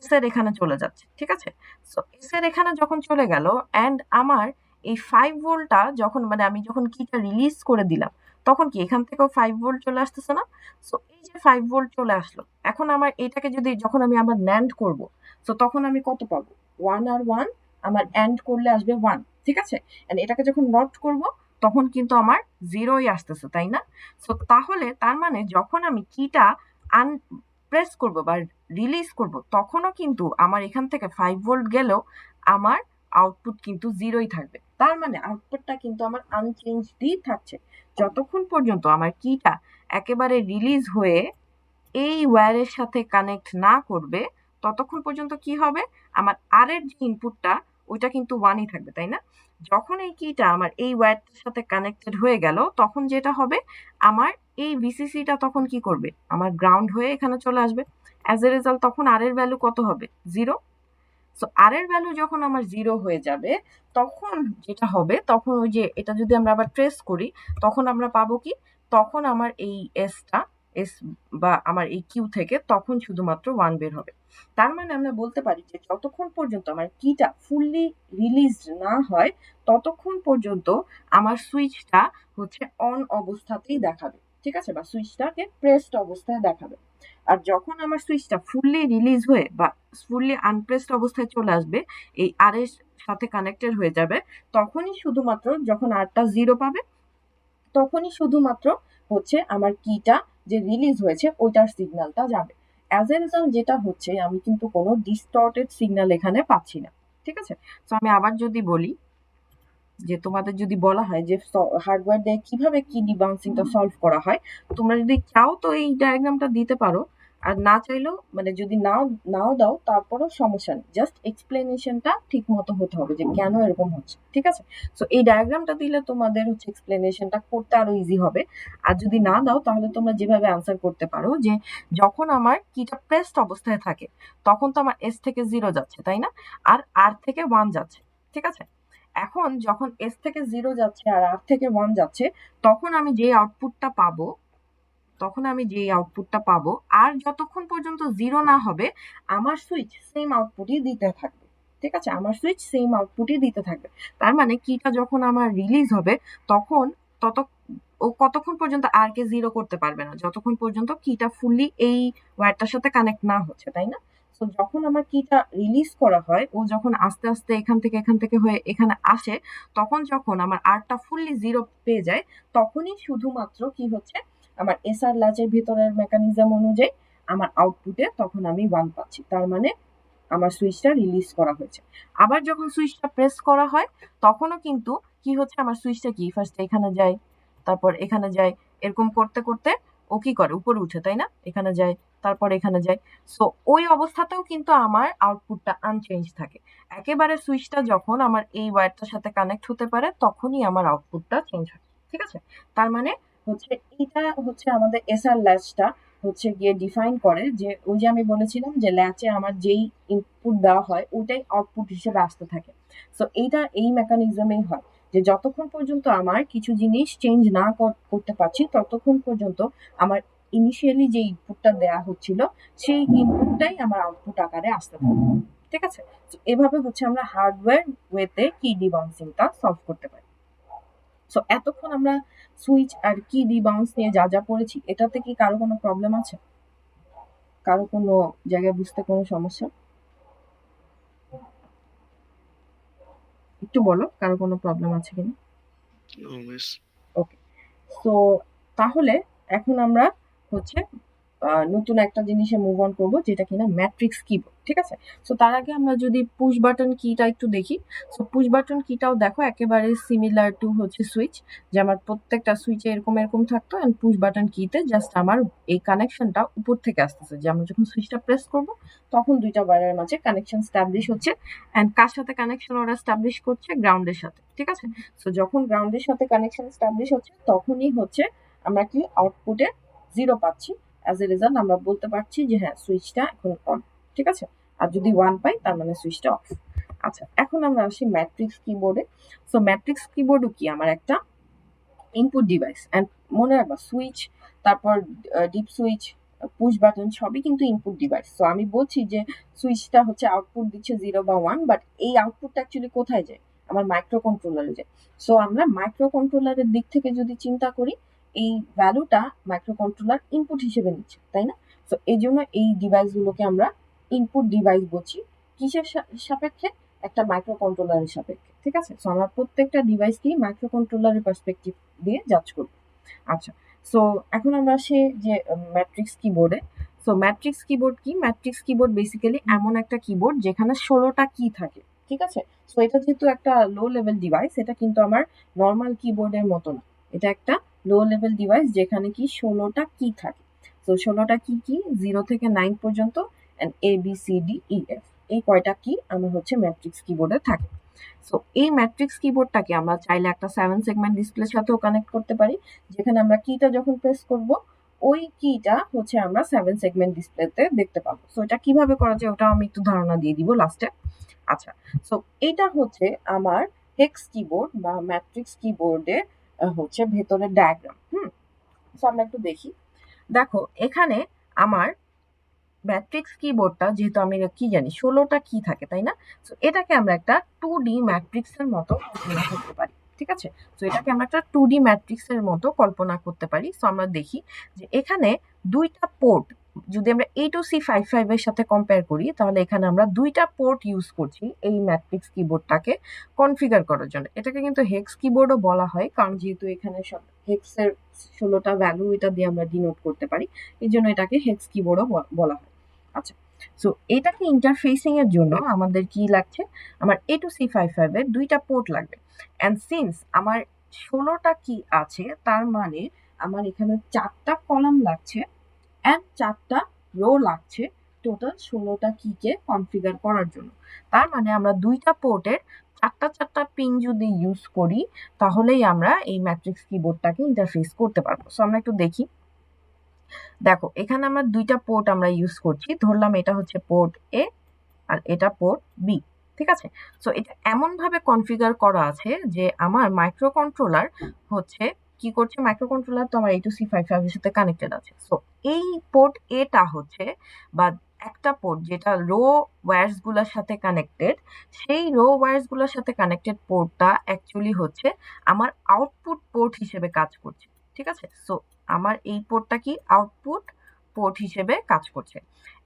এস এর এখানে চলে যাচ্ছে। ঠিক আছে। সো এস এর এখানে যখন চলে গেল অ্যান্ড আমার এই 5 ভোল্টটা যখন মানে আমি যখন কিটা রিলিজ করে দিলাম তখন কি এখান থেকেও 5 ভোল্ট চলে আসতেছে না? সো এই যে 5 ভোল্ট চলে আসলো, এখন আমার এটাকে যদি যখন আমি আবার ন্যান্ড করব, সো তখন আমি কত পাবো, 1 আর 1 আমার এন্ড করলে আসবে 1। ঠিক আছে। এন্ড এটাকে যখন নট করব তখন কিন্তু আমার 0ই আসতেছে, তাই না? সো তাহলে তার মানে যখন আমি কিটা প্রেস করব বা রিলিজ করব, তখনও কিন্তু আমার এখান থেকে 5 ভোল্ট গেলেও আমার আউটপুট কিন্তু 0ই থাকবে। তার মানে আউটপুটটা কিন্তু আমার আনচেঞ্জডই থাকছে যতক্ষণ পর্যন্ত আমার কিটা একেবারে রিলিজ হয়ে এই ওয়্যারের সাথে কানেক্ট না করবে, ততক্ষণ পর্যন্ত কি হবে, আমার আর এর যে ইনপুটটা ওইটা কিন্তু 1ই থাকবে, তাই না? যখন এই কিটা আমার এই ওয়্যারটার সাথে কানেক্টেড হয়ে গেল, তখন যেটা হবে, আমার এই ভিসিসিটা তখন কি করবে, আমার গ্রাউন্ড হয়ে এখানে চলে আসবে। অ্যাজ এ রেজাল্ট তখন আর এর ভ্যালু কত হবে, 0। সো আর এর ভ্যালু যখন আমার 0 হয়ে যাবে, তখন যেটা হবে, তখন ওই যে এটা যদি আমরা আবার ট্রেস করি, তখন আমরা পাবো কি, তখন আমার এই এস বা আমার এই কিউ থেকে তখন শুধুমাত্র 1 বের হবে। তার মানে আমরা বলতে পারি যে যতক্ষণ পর্যন্ত আমার কিটা ফুললি রিলিজড না হয়, ততক্ষণ পর্যন্ত আমার সুইচটা হচ্ছে অন অবস্থাতেই দেখাবে, ঠিক আছে, বা সুইচটাকে প্রেসড অবস্থায় দেখাবে। আর যখন আমার সুইচটা ফুললি রিলিজ হয়ে বা ফুললি আনপ্রেসড অবস্থায় চলে আসবে, এই আর এর সাথে কানেক্টেড হয়ে যাবে, তখনই শুধুমাত্র যখন আরটা 0 পাবে, তখনই শুধুমাত্র হচ্ছে আমার কিটা যে রিলিজ হয়েছে ওইটার সিগন্যালটা যাবে। অ্যাজ এ রেজাল্ট যেটা হচ্ছে, আমি কিন্তু কোনো ডিস্টর্টেড সিগন্যাল এখানে পাচ্ছি না, ঠিক আছে। তো আমি আবার যদি বলি যে তোমাদের যদি বলা হয় যে হার্ডওয়্যার দিয়ে কিভাবে কি ডিবাউন্সিংটা সলভ করা হয়, তোমরা যদি চাও তো এই ডায়াগ্রামটা দিতে পারো, আর না চাইলেও মানে যদি নাও দাও তারপরেও সমস্যা নেই, জাস্ট এক্সপ্লেনেশনটা ঠিক মতো হতে হবে যে কেন এরকম হচ্ছে, ঠিক আছে। সো এই ডায়াগ্রামটা দিলে তোমাদের হচ্ছে এক্সপ্লেনেশনটা করতে আরো ইজি হবে। আর যদি না দাও তাহলে তোমরা যেভাবে আনসার করতে পারো যে যখন আমার কিটা প্রেসড অবস্থায় থাকে, তখন তো আমার এস থেকে 0 যাচ্ছে, তাই না, আর আর থেকে 1 যাচ্ছে, ঠিক আছে। এখন যখন এস থেকে 0 যাচ্ছে আর আর থেকে 1 যাচ্ছে, তখন আমি যে আউটপুটটা পাবো, আর যতক্ষণ পর্যন্ত 0 না হবে, আমার সুইচ সেম আউটপুটই দিতে থাকবে, ঠিক আছে, আমার সুইচ সেম আউটপুটই দিতে থাকবে। তার মানে কিটা যখন আমার রিলিজ হবে, তখন তত ও কতক্ষণ পর্যন্ত আর কে 0 করতে পারবে না, যতক্ষণ পর্যন্ত কিটা ফুললি এই ওয়্যারটার সাথে কানেক্ট না হচ্ছে, তাই না? তো যখন আমার কিটা রিলিজ করা হয়, ও যখন আস্তে আস্তে এখান থেকে হয়ে এখানে আসে, তখন যখন আমার আরটা ফুললি 0 পেয়ে যায়, তখনই শুধুমাত্র কি হচ্ছে, আমার এসআর ল্যাচের ভিতরের মেকানিজম অনুযায়ী আমার আউটপুটে তখন আমি 1 পাচ্ছি। তার মানে আমার সুইচটা রিলিজ করা হয়েছে। আবার যখন সুইচটা প্রেস করা হয়, তখনও কিন্তু কি হচ্ছে, আমার সুইচটা কি ফার্স্ট এখানে যায়, তারপর এখানে যায়, এরকম করতে করতে ও কি করে, উপরে উঠে, তাই না, এখানে যায়, তারপর এখানে যায়। সো ওই অবস্থাতেও কিন্তু আমার আউটপুটটা আনচেঞ্জ থাকে। একেবারে সুইচটা যখন আমার এই ওয়্যারটার সাথে কানেক্ট হতে পারে, তখনই আমার আউটপুটটা চেঞ্জ হয়, ঠিক আছে। তার মানে হচ্ছে এটা হচ্ছে আমাদের এসআর ল্যাচটা হচ্ছে গিয়ে ডিফাইন করে যে ওই যে আমি বলেছিলাম যে ল্যাচে আমার যেই ইনপুট দেওয়া হয় ওটাই আউটপুট হিসেবে আসতে থাকে। সো এইটা এই মেকানিজমেই হয় যে যতক্ষণ পর্যন্ত আমার কিছু জিনিস চেঞ্জ না করতে পারছি, ততক্ষণ পর্যন্ত আমার ইনিশিয়ালি যে ইনপুটটা দেওয়া হচ্ছিল সেই ইনপুটটাই আমার আউটপুট আকারে আসতে থাকে, ঠিক আছে। এভাবে হচ্ছে আমরা হার্ডওয়্যার ওয়েতে কি ডিবাউন্সিংটা সলভ করতে পারি। সো এতক্ষণ আমরা সুইচ আর কি ডিবাউন্স নিয়ে যা যা পড়েছি, এটাতে কি কারো কোনো প্রবলেম আছে, কারো কোনো জায়গায় বুঝতে কোনো সমস্যা, একটু বলো কারো কোনো প্রবলেম আছে কিনা। ওকে, সো তাহলে এখন আমরা হচ্ছে নতুন একটা জিনিসে মুভ অন করবো, যেটা কিনা ম্যাট্রিক্স কিবোর্ড, ঠিক আছে। সো তার আগে আমরা যদি পুশ বাটন কিটা একটু দেখি। সো পুশ বাটন কিটাও দেখো একেবারে সিমিলার টু হচ্ছে সুইচ, যে আমার প্রত্যেকটা সুইচে এরকম এরকম থাকতো, এন্ড পুশ বাটন কিতে জাস্ট আমার এই কানেকশনটা উপর থেকে আসতেছে, যে আমরা যখন সুইচটা প্রেস করব তখন দুইটা ওয়্যারের মাঝে কানেকশন স্টাবলিশ হচ্ছে, এন্ড কার সাথে কানেকশন ওরা স্টাবলিশ করছে, গ্রাউন্ডের সাথে, ঠিক আছে। সো যখন গ্রাউন্ডের সাথে কানেকশন স্টাবলিশ হচ্ছে, তখনই হচ্ছে আমরা কি আউটপুটে 0 পাচ্ছি। অ্যাজ এ রেজাল্ট আমরা বলতে পারছি যে হ্যাঁ সুইচটা এখন অন, ঠিক আছে। আর যদি 1 পাই তার মানে সুইচটা অফ। আচ্ছা, এখন আমরা আসি ম্যাট্রিক্স কিবোর্ডে। সো ম্যাট্রিক্স কিবোর্ডও কি আমার একটা ইনপুট ডিভাইস, এন্ড মনে রাখবা সুইচ, তারপর ডিপ সুইচ, পুশ বাটন সবই কিন্তু ইনপুট ডিভাইস। সো আমি বলছি যে সুইচটা হচ্ছে আউটপুট দিচ্ছে 0 বা 1, বাট এই আউটপুটটা অ্যাকচুয়ালি কোথায় যায়, আমার মাইক্রো কন্ট্রোলারে যায়। সো আমরা মাইক্রো কন্ট্রোলারের দিক থেকে যদি চিন্তা করি, এই ভ্যালুটা মাইক্রো কন্ট্রোলার ইনপুট হিসেবে নিচ্ছে, তাই না। সো এই জন্য এই ডিভাইসগুলোকে আমরা ইনপুট ডিভাইস বলছি, কিসের সাপেক্ষে, একটা মাইক্রো কন্ট্রোলারের সাপেক্ষে, ঠিক আছে? সো আমরা প্রত্যেকটা ডিভাইসকেই মাইক্রো কন্ট্রোলারের পার্সপেক্টিভ দিয়ে জাজ করব। আচ্ছা, সো এখন আমরা আসি যে ম্যাট্রিক্স কিবোর্ডে। সো ম্যাট্রিক্স কিবোর্ড কি? ম্যাট্রিক্স কিবোর্ড বেসিক্যালি এমন একটা কিবোর্ড যেখানে 16টা কি থাকে, ঠিক আছে? সো এটা যেহেতু একটা লো লেভেল ডিভাইস, এটা কিন্তু আমার নর্মাল কিবোর্ডের মতো না। এটা একটা লো লেভেল ডিভাইস যেখানে কি 16টা কি থাকে। তো 16টা কি কি 0 থেকে 9 পর্যন্ত, and A B C D E F, এই কয়টা কি আমার হচ্ছে ম্যাট্রিক্স কিবোর্ডে থাকে। সো এই ম্যাট্রিক্স কিবোর্ডটাকে আমরা চাইলে একটা 7 সেগমেন্ট ডিসপ্লের সাথেও কানেক্ট করতে পারি, যেখানে আমরা কিটা যখন প্রেস করব ওই কিটা হচ্ছে আমরা 7 সেগমেন্ট ডিসপ্লেতে দেখতে পাবো। সো এটা কিভাবে করা যায় ওটা আমি একটু ধারণা দিয়ে দিব লাস্টে। আচ্ছা, সো এটা হচ্ছে আমার হেক্স কিবোর্ড বা ম্যাট্রিক্স কিবোর্ডের হচ্ছে ভেতরের ডায়াগ্রাম। সো আমরা একটু দেখি। দেখো এখানে আমার ম্যাট্রিক্স কিবোর্ডটা, যেহেতু আমি কি জানি 16টা কি থাকে, তাই না? সো এটাকে আমরা একটা 2D ম্যাট্রিক্সের মতো কল্পনা করতে পারি, ঠিক আছে? সো এটাকে আমরা একটা 2D ম্যাট্রিক্সের মতো কল্পনা করতে পারি। সো আমরা দেখি যে এখানে দুইটা পোর্ট, যদি আমরা A2C55 এর সাথে কম্পেয়ার করি, তাহলে এখানে আমরা দুইটা পোর্ট ইউজ করছি এই ম্যাট্রিক্স কিবোর্ডটাকে কনফিগার করার জন্য। এটাকে কিন্তু হেক্স কিবোর্ডও বলা হয়, কারণ যেহেতু এখানে সব হেক্সের 16টা ভ্যালু এটা দিয়ে আমরা ডিনোট করতে পারি, এই জন্য এটাকে হেক্স কিবোর্ডও বলা হয়। আচ্ছা, সো এটাকে ইন্টারফেসিং এর জন্য আমাদের কি লাগছে? আমার A2C55 এর দুইটা পোর্ট লাগবে। অ্যান্ড সিন্স আমার 16টা কি আছে, তার মানে আমার এখানে 4টা কলাম লাগছে অ্যান্ড 4টা রো লাগছে টোটাল 16টা কিকে কনফিগার করার জন্য। তার মানে আমরা দুইটা পোর্টের 4টা পিন যদি ইউজ করি, তাহলেই আমরা এই ম্যাট্রিক্স কিবোর্ডটাকে ইন্টারফেস করতে পারবো। সো আমরা একটু দেখি। দেখো এখানে আমরা দুইটা পোর্ট আমরা ইউজ করছি, ধরলাম এটা হচ্ছে পোর্ট এ আর এটা পোর্ট বি, ঠিক আছে? সো এটা এমন ভাবে কনফিগার করা আছে যে আমার মাইক্রো কন্ট্রোলার হচ্ছে কি করছে, মাইক্রো কন্ট্রোলার তো আমার A2C55 এর সাথে কানেক্টেড আছে। সো এই পোর্ট এটা হচ্ছে, বা একটা পোর্ট যেটা রো ওয়্যারস গুলোর সাথে কানেক্টেড, সেই রো ওয়্যারস গুলোর সাথে কানেক্টেড পোর্টটা অ্যাকচুয়ালি হচ্ছে আমার আউটপুট পোর্ট হিসেবে কাজ করছে, ঠিক আছে? সো আমার এই পোর্টটা কি আউটপুট পোর্ট হিসেবে কাজ করছে।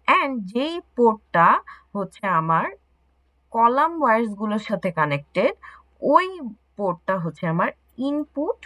অ্যান্ড যেই পোর্টটা হচ্ছে আমার কলাম ওয়্যারস গুলোর সাথে কানেক্টেড, ওই পোর্টটা হচ্ছে আমার ইনপুট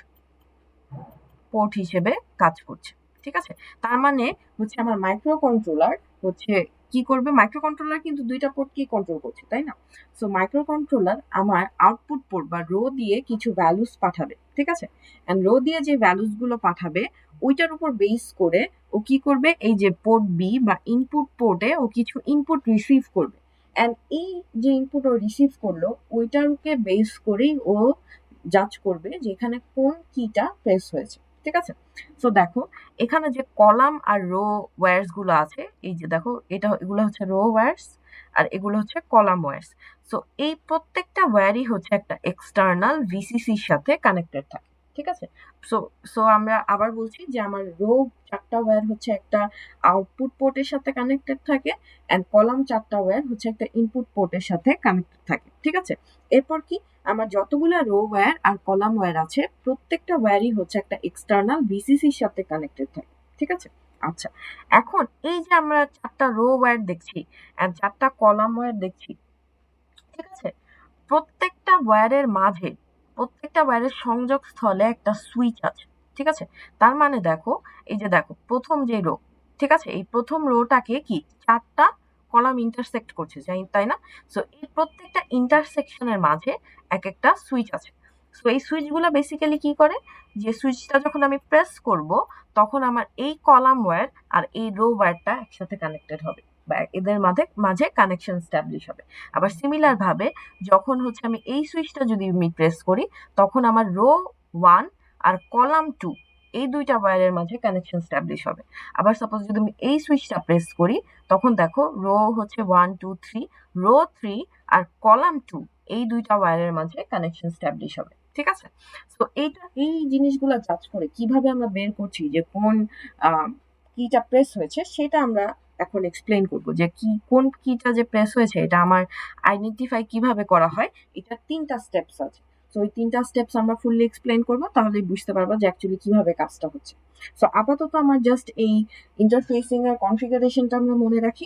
পোর্ট হিসেবে কাজ করছে, ঠিক আছে? তার মানে হচ্ছে আমার মাইক্রো কন্ট্রোলার হচ্ছে কি করবে, মাইক্রো কন্ট্রোলার কিন্তু দুইটা পোর্ট কি কন্ট্রোল করছে, তাই না? সো মাইক্রো কন্ট্রোলার আমার আউটপুট পোর্ট বা রো দিয়ে কিছু ভ্যালুস পাঠাবে, ঠিক আছে? এন্ড রো দিয়ে যে ভ্যালুস গুলো পাঠাবে ওইটার উপর বেস করে ও কি করবে, এই যে পোর্ট বি বা ইনপুট পোর্টে ও কিছু ইনপুট রিসিভ করবে। এন্ড এই যে ইনপুট ও রিসিভ করলো ওইটারকে বেস করেই ও জাজ করবে যে এখানে কোন কিটা প্রেস হয়েছে, ঠিক আছে? সো দেখো এখানে যে কলাম আর রো ওয়্যারস গুলো আছে, এই যে দেখো এগুলো হচ্ছে রো ওয়্যারস আর এগুলো হচ্ছে কলাম ওয়্যারস। সো এই প্রত্যেকটা ওয়্যারই হচ্ছে একটা এক্সটার্নাল ভিসিসির সাথে কানেক্টেড থাকে, ঠিক আছে? সো সো আমরা আবার বলছি যে আমার রো 4টা ওয়্যার হচ্ছে একটা আউটপুট পোর্টের সাথে কানেক্টেড থাকে, এন্ড কলাম 4টা ওয়্যার হচ্ছে একটা ইনপুট পোর্টের সাথে কানেক্টেড থাকে, ঠিক আছে? এরপর কি, আমার যতগুলো রো ওয়্যার আর কলাম ওয়্যার আছে প্রত্যেকটা ওয়্যারই হচ্ছে একটা এক্সটার্নাল ভিসিসির সাথে কানেক্টেড থাকে, ঠিক আছে? আচ্ছা, এখন এই যে আমরা 4টা রো ওয়্যার দেখছি আর 4টা কলাম ওয়্যার দেখছি, ঠিক আছে? প্রত্যেকটা ওয়্যারের মাঝে, প্রত্যেকটা ওয়্যারের সংযোগ স্থলে একটা সুইচ আছে, ঠিক আছে? তার মানে দেখো, এই যে দেখো প্রথম যে রো, ঠিক আছে, এই প্রথম রোটাকে কি 4টা কলাম ইন্টারসেক্ট করছে, তাই না? সো এই প্রত্যেকটা ইন্টারসেকশনের মাঝে এক একটা সুইচ আছে। সো এই সুইচগুলো বেসিক্যালি কি করে, যে সুইচটা যখন আমি প্রেস করব তখন আমার এই কলাম ওয়্যার আর এই রো ওয়্যারটা একসাথে কানেক্টেড হবে, বা এদের মাঝে মাঝে কানেকশন স্ট্যাবলিশ হবে। আবার সিমিলার ভাবে যখন হচ্ছে আমি এই সুইচটা যদি আমি প্রেস করি, তখন আমার রো 1 আর কলাম 2 এই দুইটা ওয়্যারের মাঝে কানেকশন স্ট্যাবলিশ হবে। আবার সাপোজ যদি আমি এই সুইচটা প্রেস করি, তখন দেখো রো হচ্ছে 1 2 3, রো 3 আর কলাম 2 এই দুইটা ওয়্যারের মাঝে কানেকশন স্ট্যাবলিশ হবে, ঠিক আছে? তো এই জিনিসগুলো জাজ করে কিভাবে আমরা বের করছি যে কোন কিটা প্রেস হয়েছে, সেটা আমরা এখন এক্সপ্লেন করব যে কোন কিটা যে প্রেস হয়েছে এটা আমার আইডেন্টিফাই কিভাবে করা হয়। এটা 3টা স্টেপস আছে। সো ওই 3টা স্টেপস আমরা ফুললি এক্সপ্লেন করব, তাহলেই বুঝতে পারবো যে অ্যাকচুয়ালি কিভাবে কাজটা হচ্ছে। সো আপাতত আমার জাস্ট এই ইন্টারফেসিং এর কনফিগারেশনটা আমরা মনে রাখি।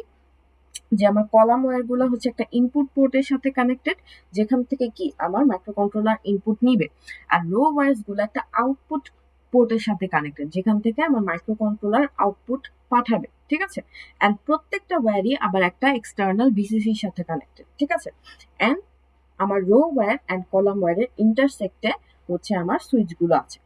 যে আমার কলাম ওয়্যার গুলো হচ্ছে একটা ইনপুট পোর্টের সাথে কানেক্টেড, যেখান থেকে কি আমার মাইক্রোকন্ট্রোলার ইনপুট নিবে, আর রো ওয়্যার্স গুলো একটা আউটপুট পোর্টের সাথে কানেক্টেড, যেখান থেকে আমার মাইক্রোকন্ট্রোলার আউটপুট পাঠাবে। ঠিক আছে, এন্ড প্রত্যেকটা ওয়্যারই আবার একটা এক্সটার্নাল ভিসিসির সাথে কানেক্টেড। ঠিক আছে, এন্ড আমার রো ওয়্যার এন্ড কলাম ওয়্যারের ইন্টারসেক্টে হচ্ছে আমার সুইচ গুলো আছে।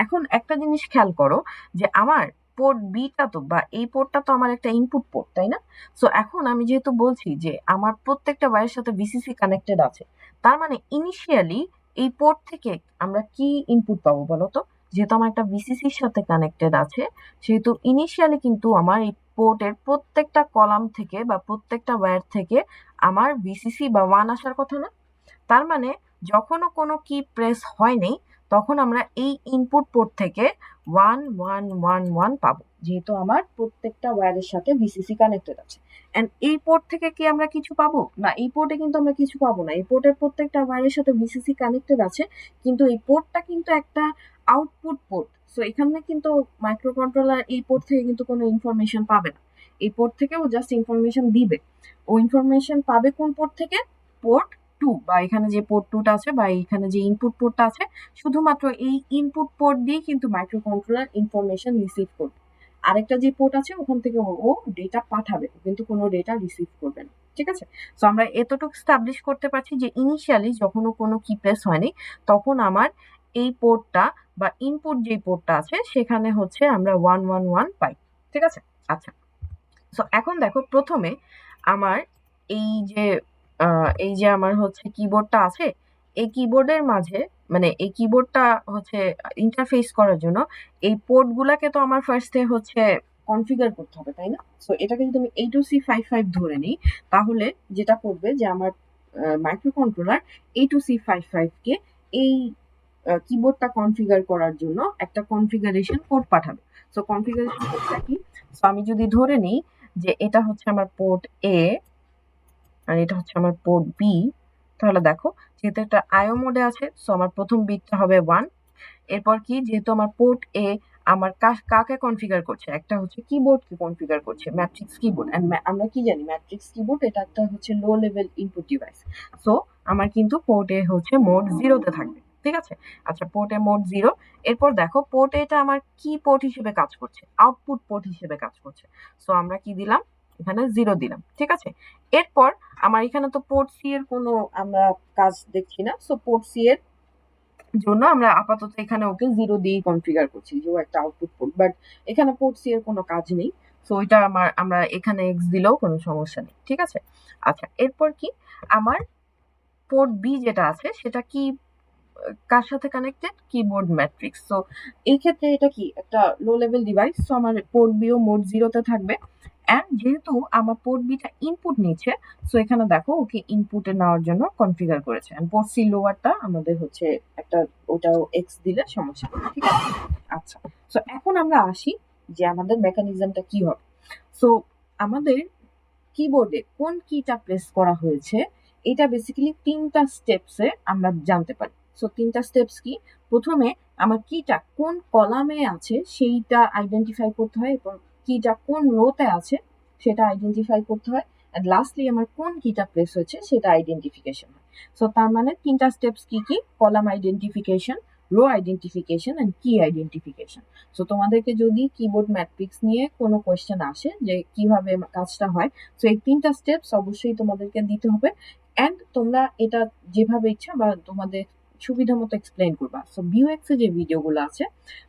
এখন একটা জিনিস খেয়াল করো যে আমার পোর্ট বিটা তো বা এই পোর্টটা তো আমার একটা ইনপুট পোর্ট, তাই না? সো এখন আমি যেহেতু বলছি যে আমার প্রত্যেকটা ওয়্যারের সাথে ভিসিসি কানেক্টেড আছে, তার মানে ইনিশিয়ালি এই পোর্ট থেকে আমরা কি ইনপুট পাবো বলো তো? যেহেতু আমার একটা ভিসিসির সাথে কানেক্টেড আছে, সেহেতু ইনিশিয়ালি কিন্তু আমার এই পোর্টের প্রত্যেকটা কলাম থেকে বা প্রত্যেকটা ওয়্যার থেকে আমার ভিসিসি বা ওয়ান আসার কথা না? তার মানে যখনও কোনো কি প্রেস হয়নি, তখন আমরা এই ইনপুট পোর্ট থেকে 1111 পাবো, যেহেতু আমার প্রত্যেকটা ওয়্যারের সাথে ভিসিসি কানেক্টেড আছে। এন্ড এই পোর্ট থেকে কি আমরা কিছু পাবো না? এই পোর্টে কিন্তু আমরা কিছু পাবো না। এই পোর্টের প্রত্যেকটা ওয়্যারের সাথে ভিসিসি কানেক্টেড আছে, কিন্তু এই পোর্টটা কিন্তু একটা আউটপুট পোর্ট। সো এখানে কিন্তু মাইক্রোকন্ট্রোলার এই পোর্ট থেকে কিন্তু কোনো ইনফরমেশন পাবে না। এই পোর্ট থেকে ও জাস্ট ইনফরমেশন দিবে। ও ইনফরমেশন পাবে কোন পোর্ট থেকে? পোর্ট 2, বা এখানে যে পোর্ট 2টা আছে বা এখানে যে ইনপুট পোর্টটা আছে, শুধুমাত্র এই ইনপুট পোর্ট দিয়ে কিন্তু মাইক্রোকন্ট্রোলার ইনফরমেশন রিসিভ করবে। আরেকটা যে পোর্ট আছে ওখান থেকে ও ডেটা পাঠাবে, কিন্তু কোনো ডেটা রিসিভ করবে না। ঠিক আছে, সো আমরা এতটুকু স্টাবলিশ করতে পারছি যে ইনিশিয়ালি যখনও কোনো কি প্রেস হয়নি, তখন আমার এই পোর্টটা বা ইনপুট যে পোর্টটা আছে সেখানে হচ্ছে আমরা 111 পাই। ঠিক আছে, আচ্ছা। সো এখন দেখো, প্রথমে আমার এই যে আমার হচ্ছে কিবোর্ডটা আছে, এই কিবোর্ডের মাঝে মানে এই কিবোর্ডটা হচ্ছে ইন্টারফেস করার জন্য এই পোর্ট গুলাকে তো আমার ফার্স্টে হচ্ছে কনফিগার করতে হবে, তাই না? সো এটাকে যদি আমি A2C55 ধরে নিই, তাহলে যেটা করবে যে আমার মাইক্রোকন্ট্রোলার A2C55 কে এই কিবোর্ডটা কনফিগার করার জন্য একটা কনফিগারেশন কোড পাঠাবে। সো কনফিগারেশন কোডটা কি? সো আমি যদি ধরে নিই যে এটা হচ্ছে আমার পোর্ট এ আর এটা হচ্ছে আমার পোর্ট বি, তাহলে দেখো যেহেতু একটা আইও মোডে আছে, সো আমার প্রথম বিটটা হবে 1। এরপর কি, যেহেতু আমার পোর্ট এ আমার কাকে কনফিগার করছে, একটা হচ্ছে কিবোর্ডকে কনফিগার করছে, ম্যাট্রিক্স কিবোর্ড। এন্ড আমরা কি জানি, ম্যাট্রিক্স কিবোর্ড এটা একটা হচ্ছে low level input device. So আমার কিন্তু পোর্ট এ হচ্ছে মোড 0-তে থাকবে। ঠিক আছে, আচ্ছা, পোর্ট এ মোড 0। এরপর দেখো পোর্ট এটা আমার কি পোর্ট হিসেবে কাজ করছে? আউটপুট পোর্ট হিসেবে কাজ করছে। সো আমরা কি দিলাম? এখানে 0 দিলাম। ঠিক আছে, এরপর আমার এখানে তো পোর্ট সি এর কোনো আমরা কাজ দেখছি না। সো পোর্ট সি এর জন্য আমরা আপাতত এখানে ওকে 0 দিয়ে কনফিগার করছি, যে ও একটা আউটপুট পোর্ট, বাট এখানে পোর্ট সি এর কোনো কাজ নেই। সো ওইটা আমরা এখানে এক্স দিলেও কোনো সমস্যা নেই। ঠিক আছে, আচ্ছা, এরপর কি, আমার পোর্ট বি যেটা আছে সেটা কি কার সাথে কানেক্টেড? Keyboard matrix. সো এই ক্ষেত্রে এটা কি একটা লো লেভেল ডিভাইস, সো আমার পোর্ট বিও মোড 0-তে থাকবে। এন্ড যেহেতু আমার পোর্ট বিটা ইনপুট নিচ্ছে, সো এখানে দেখো ওকে ইনপুটে নেওয়ার জন্য কনফিগার করেছে। এন্ড পোর্ট সি লোয়ারটা আমাদের হচ্ছে একটা, ওটাও এক্স দিলে সমস্যা নেই। ঠিক আছে, আচ্ছা। সো এখন আমরা আসি যে আমাদের মেকানিজমটা কি হবে। সো আমাদের কিবোর্ডে কোন কিটা প্রেস করা হয়েছে, এটা বেসিক্যালি 3টা স্টেপসে আমরা জানতে পারি। সো 3টা স্টেপস কি? প্রথমে আমার কিটা কোন কলামে আছে সেইটা আইডেন্টিফাই করতে হয়, এবং কিটা কোন রোতে আছে সেটা আইডেন্টিফাই করতে হয়, এন্ড লাস্টলি আমার কোন কিটা প্রেস হয়েছে সেটা আইডেন্টিফিকেশন হয়। সো তার মানে 3টা স্টেপস কি কি? Column identification, row identification and key identification. So তোমাদেরকে যদি কিবোর্ড ম্যাট্রিক্স নিয়ে কোনো কোয়েশ্চেন আসে যে কিভাবে কাজটা হয়, সো এই 3টা স্টেপস অবশ্যই তোমাদেরকে দিতে হবে। এন্ড তোমরা এটা যেভাবে ইচ্ছা বা তোমাদের সুবিধা মতো এক্সপ্লেন করবা। সো বিওএক্স এ যে ভিডিওগুলো আছে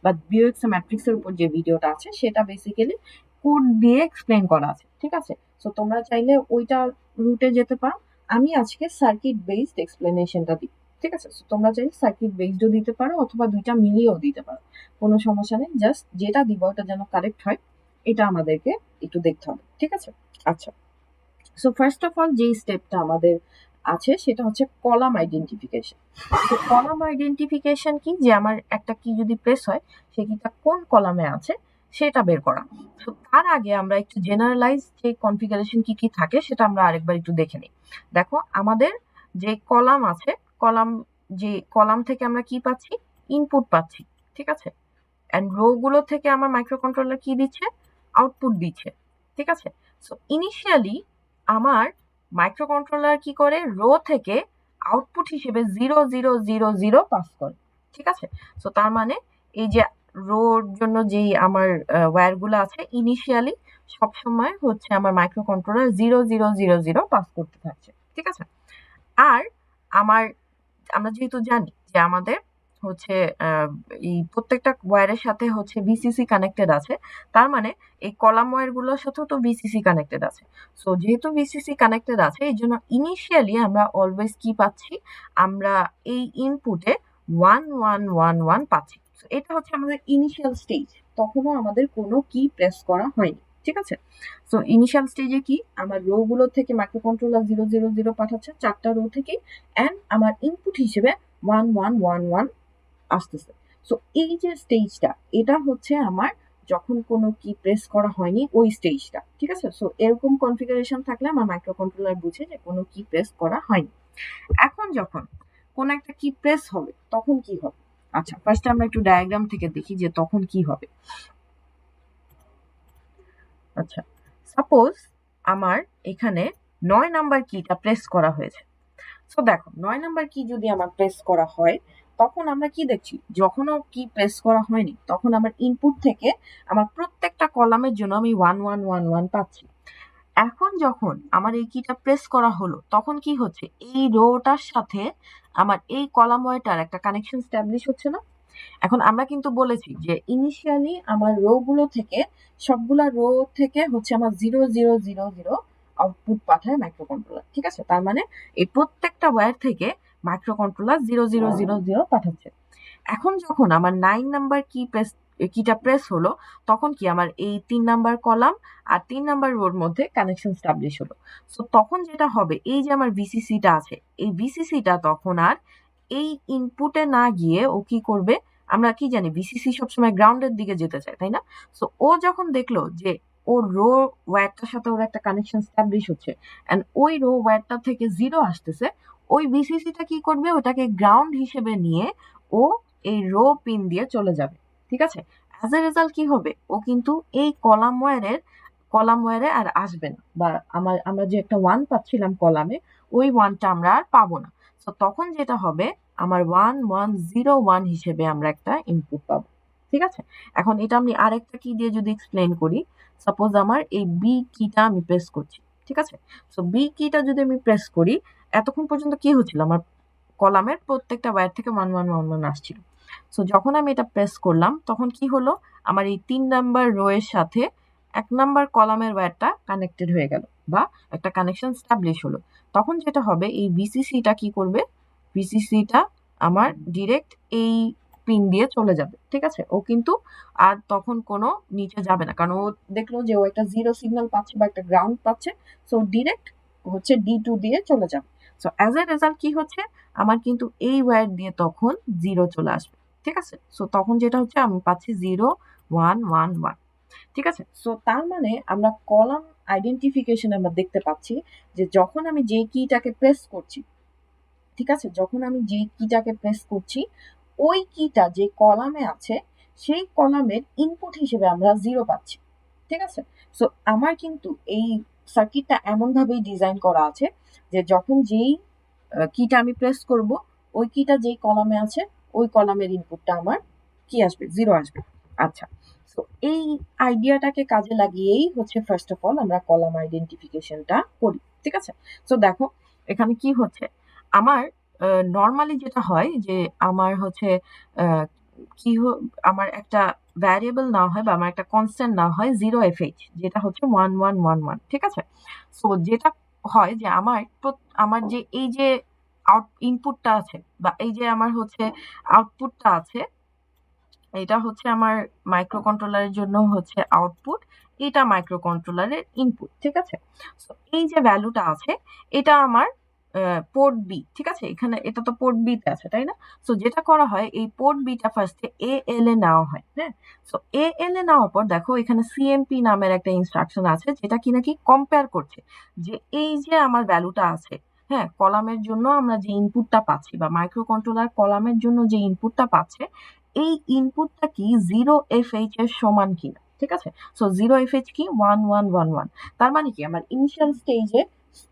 বা বিওএক্স ম্যাট্রিক্স এর উপর যে ভিডিওটা আছে, সেটা বেসিক্যালি কোড দিয়ে এক্সপ্লেন করা আছে। ঠিক আছে, সো তোমরা চাইলে ওইটা রুটে যেতে পারো। আমি আজকে সার্কিট বেসড এক্সপ্লেনেশনটা দিই। ঠিক আছে, সো তোমরা চাইলে সার্কিট বেসডও দিতে পারো অথবা দুইটা মিলিয়েও দিতে পারো, কোনো সমস্যা নেই। জাস্ট যেটা দিব ওটা যেন কারেক্ট হয়, এটা আমাদেরকে একটু দেখতে হবে। ঠিক আছে, আচ্ছা। সো ফার্স্ট অফ অল যে স্টেপটা আমাদের আছে সেটা হচ্ছে কলাম আইডেন্টিফিকেশন। তো কলাম আইডেন্টিফিকেশন কি, যে আমার একটা কি যদি প্রেস হয়, সে কিটা কোন কলামে আছে সেটা বের করা। তো তার আগে আমরা একটু জেনারেলাইজ যে কনফিগারেশন কি কি থাকে সেটা আমরা আরেকবার একটু দেখে নিই। দেখো আমাদের যে কলাম আছে, কলাম যে কলাম থেকে আমরা কি পাচ্ছি? ইনপুট পাচ্ছি। ঠিক আছে, এন্ড রো গুলো থেকে আমার মাইক্রোকন্ট্রোলার কি দিচ্ছে? আউটপুট দিচ্ছে। ঠিক আছে, সো ইনিশিয়ালি আমার মাইক্রোকন্ট্রোলার কি করে, রো থেকে আউটপুট হিসেবে 0000 পাস করে, ঠিক আছে। সো তার মানে এই যে রোর জন্য যেই আমার ওয়্যারগুলো আছে ইনিশিয়ালি সবসময় হচ্ছে আমার মাইক্রোকন্ট্রোলার 0000 পাস করতে থাকছে, ঠিক আছে। আর আমার আমরা যেহেতু জানি যে আমাদের হচ্ছে এই প্রত্যেকটা ওয়্যারের সাথে হচ্ছে ভিসিসি কানেক্টেড আছে, তার মানে এই কলাম ওয়্যারগুলোর সাথেও তো ভিসিসি কানেক্টেড আছে। সো যেহেতু ভিসিসি কানেক্টেড আছে এই জন্য ইনিশিয়ালি আমরা অলওয়েজ কি পাচ্ছি, আমরা এই ইনপুটে 1111 পাচ্ছি। So এটা হচ্ছে আমাদের ইনিশিয়াল স্টেজ, তখনও আমাদের কোনো কি প্রেস করা হয়নি, ঠিক আছে। সো ইনিশিয়াল স্টেজে কি আমার রো গুলো থেকে মাইক্রোকন্ট্রোলার 000 পাঠাচ্ছে, 4টা রো থেকে, অ্যান্ড আমার ইনপুট হিসেবে 1111 আসতেছে। সো এই যে স্টেজটা, এটা হচ্ছে আমার যখন কোনো কি প্রেস করা হয়নি ওই স্টেজটা, ঠিক আছে। সো এরকম কনফিগারেশন থাকলে আমার মাইক্রোকন্ট্রোলার বুঝে যে কোনো কি প্রেস করা হয়নি। এখন যখন কোন একটা কি প্রেস হবে তখন কি হবে, আচ্ছা ফার্স্টে আমরা একটু ডায়াগ্রাম থেকে দেখি যে তখন কি হবে। আচ্ছা, সাপোজ আমার এখানে 9 নাম্বার কিটা প্রেস করা হয়েছে। সো দেখো 9 নাম্বার কি যদি আমার প্রেস করা হয় তখন আমরা কি দেখছি, যখনও কি প্রেস করা হয়নি তখন আমার ইনপুট থেকে আমার প্রত্যেকটা কলামের জন্য আমি 1111 পাচ্ছি। এখন যখন আমার এই কিটা প্রেস করা হলো তখন কি হচ্ছে, এই রোটার সাথে আমার এই কলাম ওয়াইটার একটা কানেকশন স্ট্যাবলিশ হচ্ছে না। এখন আমরা কিন্তু বলেছি যে ইনিশিয়ালি আমার রো গুলো থেকে সবগুলা রো থেকে হচ্ছে আমার 0000 আউটপুট পাঠায় মাইক্রোকন্ট্রোলার, ঠিক আছে। তার মানে এই প্রত্যেকটা ওয়্যার থেকে মাইক্রোকন্ট্রোলার 0000 পাঠাচ্ছে। এখন যখন আমার 9 নাম্বার কিটা প্রেস হলো তখন কি আমার এই 3 নাম্বার কলাম আর 3 নাম্বার রোর মধ্যে কানেকশন স্টাবলিশ হলো। সো তখন যেটা হবে, এই যে আমার ভিসিসিটা আছে এই ভিসিসিটা তখন আর এই ইনপুটে না গিয়ে ও কি করবে, আমরা কি জানি ভিসিসি সবসময় গ্রাউন্ডের দিকে যেতে চায়, তাই না। সো ও যখন দেখলো যে ও রো ওয়্যারটার সাথে ওর একটা কানেকশন স্টাবলিশ হচ্ছে এন্ড ওই রো ওয়্যারটা থেকে 0 আসতেছে, ওই ভিসিসিটা কি করবে, ওটাকে গ্রাউন্ড হিসেবে নিয়ে ও এই রো পিন দিয়ে চলে যাবে, ঠিক আছে। অ্যাজ এ রেজাল্ট কি হবে, ও কিন্তু এই কলাম ওয়্যারে আর আসবে না, বা আমরা যে একটা 1 পাচ্ছিলাম কলামে ওই 1টা আমরা আর পাবো না। তো তখন যেটা হবে, আমার 1101 হিসেবে আমরা একটা ইনপুট পাবো, ঠিক আছে। এখন এটা আমি আরেকটা কি দিয়ে যদি এক্সপ্লেন করি, সাপোজ আমার এই বি কিটা আমি প্রেস করছি, ঠিক আছে। সো বি কিটা যদি আমি প্রেস করি, এতক্ষণ পর্যন্ত কি হচ্ছিল, আমার কলামের প্রত্যেকটা ওয়্যার থেকে 1111 আসছিল। সো যখন আমি এটা প্রেস করলাম তখন কি হলো, আমার এই 3 নাম্বার রো এর সাথে 1 নাম্বার কলামের ওয়্যারটা কানেক্টেড হয়ে গেল, বা একটা কানেকশন স্টাবলিশ হলো। তখন যেটা হবে, এই ভিসিসিটা কি করবে, ভিসিসিটা আমার ডিরেক্ট এই পিন দিয়ে চলে যাবে, ঠিক আছে। ও কিন্তু আর তখন কোনো নিচে যাবে না, কারণ ও দেখলো যে ও একটা জিরো সিগন্যাল পাচ্ছে বা একটা গ্রাউন্ড পাচ্ছে। সো ডিরেক্ট হচ্ছে D2 দিয়ে চলে যাবে। সো অ্যাজ এ রেজাল্ট কি হচ্ছে, আমার কিন্তু এই ওয়্যার দিয়ে তখন 0 চলে আসবে, ঠিক আছে। সো তখন যেটা হচ্ছে আমি পাচ্ছি 0111, ঠিক আছে। সো তার মানে আমরা কলাম আইডেন্টিফিকেশন আমরা দেখতে পাচ্ছি যে যখন আমি যে কিটাকে প্রেস করছি, ঠিক আছে, যখন আমি যে কিটাকে প্রেস করছি ওই কিটা যে কলামে আছে সেই কলামের ইনপুট হিসেবে আমরা 0 পাচ্ছি, ঠিক আছে। সো আমার কিন্তু এই সার্কিটটা এমন ভাবেই ডিজাইন করা আছে যে যখন যেই কিটা আমি প্রেস করব ওই কিটা যেই কলামে আছে ওই কলামের ইনপুটটা আমার কি আসবে, 0 আসবে। আচ্ছা, তো এই আইডিয়াটাকে কাজে লাগিয়েই হচ্ছে ফার্স্ট অফ অল আমরা কলাম আইডেন্টিফিকেশনটা করি, ঠিক আছে। তো দেখো এখানে কি হচ্ছে, আমার নর্মালি যেটা হয় যে আমার হচ্ছে আহ, আমার একটা ভ্যারিয়েবল না হয় বা আমার একটা কনস্ট্যান্ট না হয় 0fh, যেটা হচ্ছে 1111, ঠিক আছে। সো যেটা হয় যে আমার যে এই যে ইনপুটটা আছে বা এই যে আমার হচ্ছে আউটপুটটা আছে, এটা হচ্ছে আমার মাইক্রোকন্ট্রোলারের জন্য হচ্ছে আউটপুট, এটা মাইক্রোকন্ট্রোলারের ইনপুট, ঠিক আছে। সো এই যে ভ্যালুটা আছে এটা আমার পোর্ট বি, ঠিক আছে। এখানে এটা তো পোর্ট বি তে আছে, তাই না। সো যেটা করা হয়, এই পোর্ট বিটা ফার্স্টে এএল এ নেওয়া হয়, হ্যাঁ। সো এএল এ নেওয়ার পর দেখো এখানে সিএমপি নামের একটা ইনস্ট্রাকশন আছে যেটা কি নাকি কম্পেয়ার করছে যে এই যে আমার ভ্যালুটা আছে, হ্যাঁ, কলামের জন্য আমরা যে ইনপুটটা পাচ্ছি বা মাইক্রোকন্ট্রোলার কলামের জন্য যে ইনপুটটা পাচ্ছে এই ইনপুটটা কি 0fh এর সমান কিনা, ঠিক আছে। সো 0 কি 1 1 1 1, তার মানে কি আমার ইনিশিয়াল স্টেজে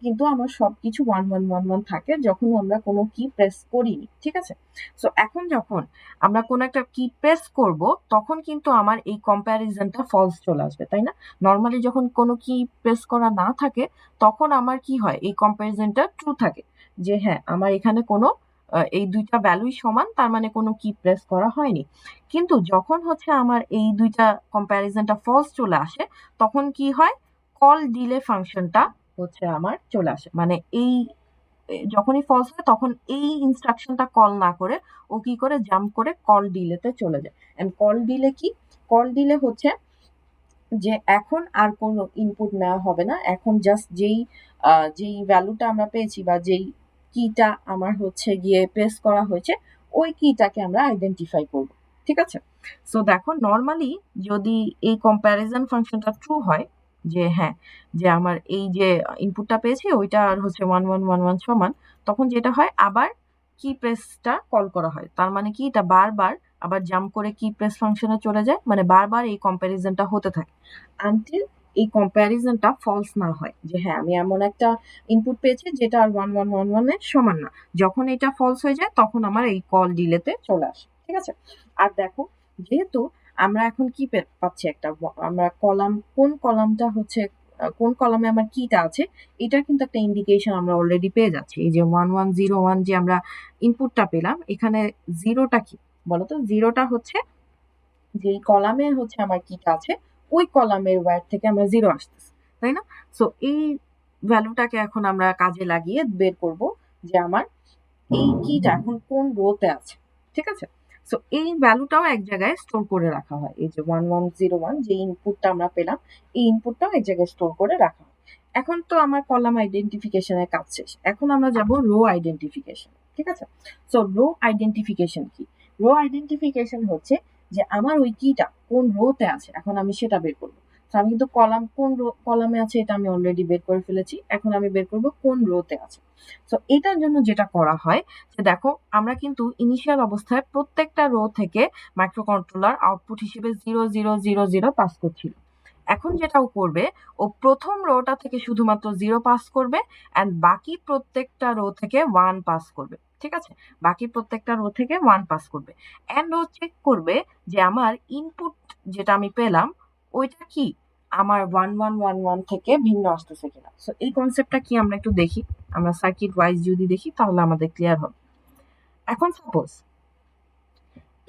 কিন্তু আমার সবকিছু 1 1 1 1 থাকে যখন আমরা কোনো কি প্রেস করিনি। ঠিক আছে। সো এখন যখন আমরা কোনো একটা কি প্রেস করব তখন কিন্তু আমার এই কম্প্যারিজনটা ফলস চলে আসবে, তাই না? নর্মালি যখন কোনো কি প্রেস করা না থাকে তখন আমার কি হয়, এই কম্প্যারিজনটা ট্রু থাকে, যে হ্যাঁ আমার এখানে কোনো এই দুইটা ভ্যালুই সমান, তার মানে কোনো কি প্রেস করা হয়নি। কিন্তু যখন হচ্ছে আমার এই দুইটা কম্প্যারিজনটা ফলস চলে আসে তখন কি হয়, কল ডিলে ফাংশনটা হচ্ছে আমার চলে আসে। মানে এই যখনই ফলস হয় তখন এই ইনস্ট্রাকশনটা কল না করে ও কি করে জাম্প করে কল ডিলেতে চলে যায়। এন্ড কল ডিলে কি, কল ডিলে হচ্ছে যে এখন আর কোনো ইনপুট নেওয়া হবে না, এখন জাস্ট যেই ভ্যালুটা আমরা পেয়েছি বা যেই কিটা আমার হচ্ছে গিয়ে প্রেস করা হয়েছে ওই কিটাকে আমরা আইডেন্টিফাই করব। ঠিক আছে। সো দেখো নর্মালি যদি এই কম্প্যারিজন ফাংশনটা ট্রু হয়, যে হ্যাঁ যে আমার এই যে ইনপুটটা পেয়েছি ওইটা আর হচ্ছে 1 1 1 1 সমান, তখন যেটা হয় আবার কি প্রেসটা কল করা হয়, তার মানে কি এটা বারবার আবার জাম্প করে কি প্রেস ফাংশনে চলে যায়, মানে বারবার এই কম্প্যারিজনটা হতে থাকে আনটিল এই কম্প্যারিজনটা ফলস না হয়, যে হ্যাঁ আমি এমন একটা ইনপুট পেয়েছি যেটা আর 1 1 1 1 এর সমান না। যখন এটা ফলস হয়ে যায় তখন আমার এই কল ডিলেতে চলে আসে। ঠিক আছে। আর দেখো যেহেতু আমরা এখন কি পাচ্ছি একটা, আমরা কলাম, কোন কলামটা হচ্ছে কোন কলামে আমার কিটা আছে এটার কিন্তু একটা ইন্ডিকেশন আমরা অলরেডি পেয়ে যাচ্ছি। এই যে 1 1 0 1 যে আমরা ইনপুটটা পেলাম, এখানে জিরোটা কি বলতো, জিরোটা হচ্ছে যেই কলামে হচ্ছে আমার কিটা আছে ওই কলামের ওয়্যার থেকে আমরা জিরো আসতেছে, তাই না? সো এই ভ্যালুটাকে এখন আমরা কাজে লাগিয়ে বের করব যে আমার এই কিটা এখন কোন রোতে আছে। ঠিক আছে। সো এই ভ্যালুটাও এক জায়গায় স্টোর করে রাখা হয়, এই যে 1101 যে ইনপুটটা আমরা পেলাম এই ইনপুটটাও এক জায়গায় স্টোর করে রাখা হয়। এখন তো আমার কলাম আইডেন্টিফিকেশনের কাজ শেষ, এখন আমরা যাব রো আইডেন্টিফিকেশন। ঠিক আছে। সো রো আইডেন্টিফিকেশন কি, রো আইডেন্টিফিকেশন হচ্ছে যে আমার ওই কিটা কোন রোতে আছে এখন আমি সেটা বের করবো। আমি কিন্তু কলাম কোন কলামে আছে এটা আমি অলরেডি বের করে ফেলেছি, এখন আমি বের করব কোন রোতে আছে। তো এটার জন্য যেটা করা হয় যে দেখো আমরা কিন্তু ইনিশিয়াল অবস্থায় প্রত্যেকটা রো থেকে মাইক্রোকন্ট্রোলার আউটপুট হিসেবে 0 0 0 0 পাস করছিল। এখন যেটাও করবে ও প্রথম রোটা থেকে শুধুমাত্র 0 পাস করবে এন্ড বাকি প্রত্যেকটা রো থেকে 1 পাস করবে। ঠিক আছে। বাকি প্রত্যেকটা রো থেকে 1 পাস করবে এন্ড ও চেক করবে যে আমার ইনপুট যেটা আমি পেলাম ওইটা কি আমার 1 1 1 1 থেকে ভিন্ন আসতেছে কিনা। সো এই কনসেপ্টটা কি আমরা একটু দেখি, আমরা সার্কিট ওয়াইজ যদি দেখি তাহলে আমাদের ক্লিয়ার হবে। এখন সাপোজ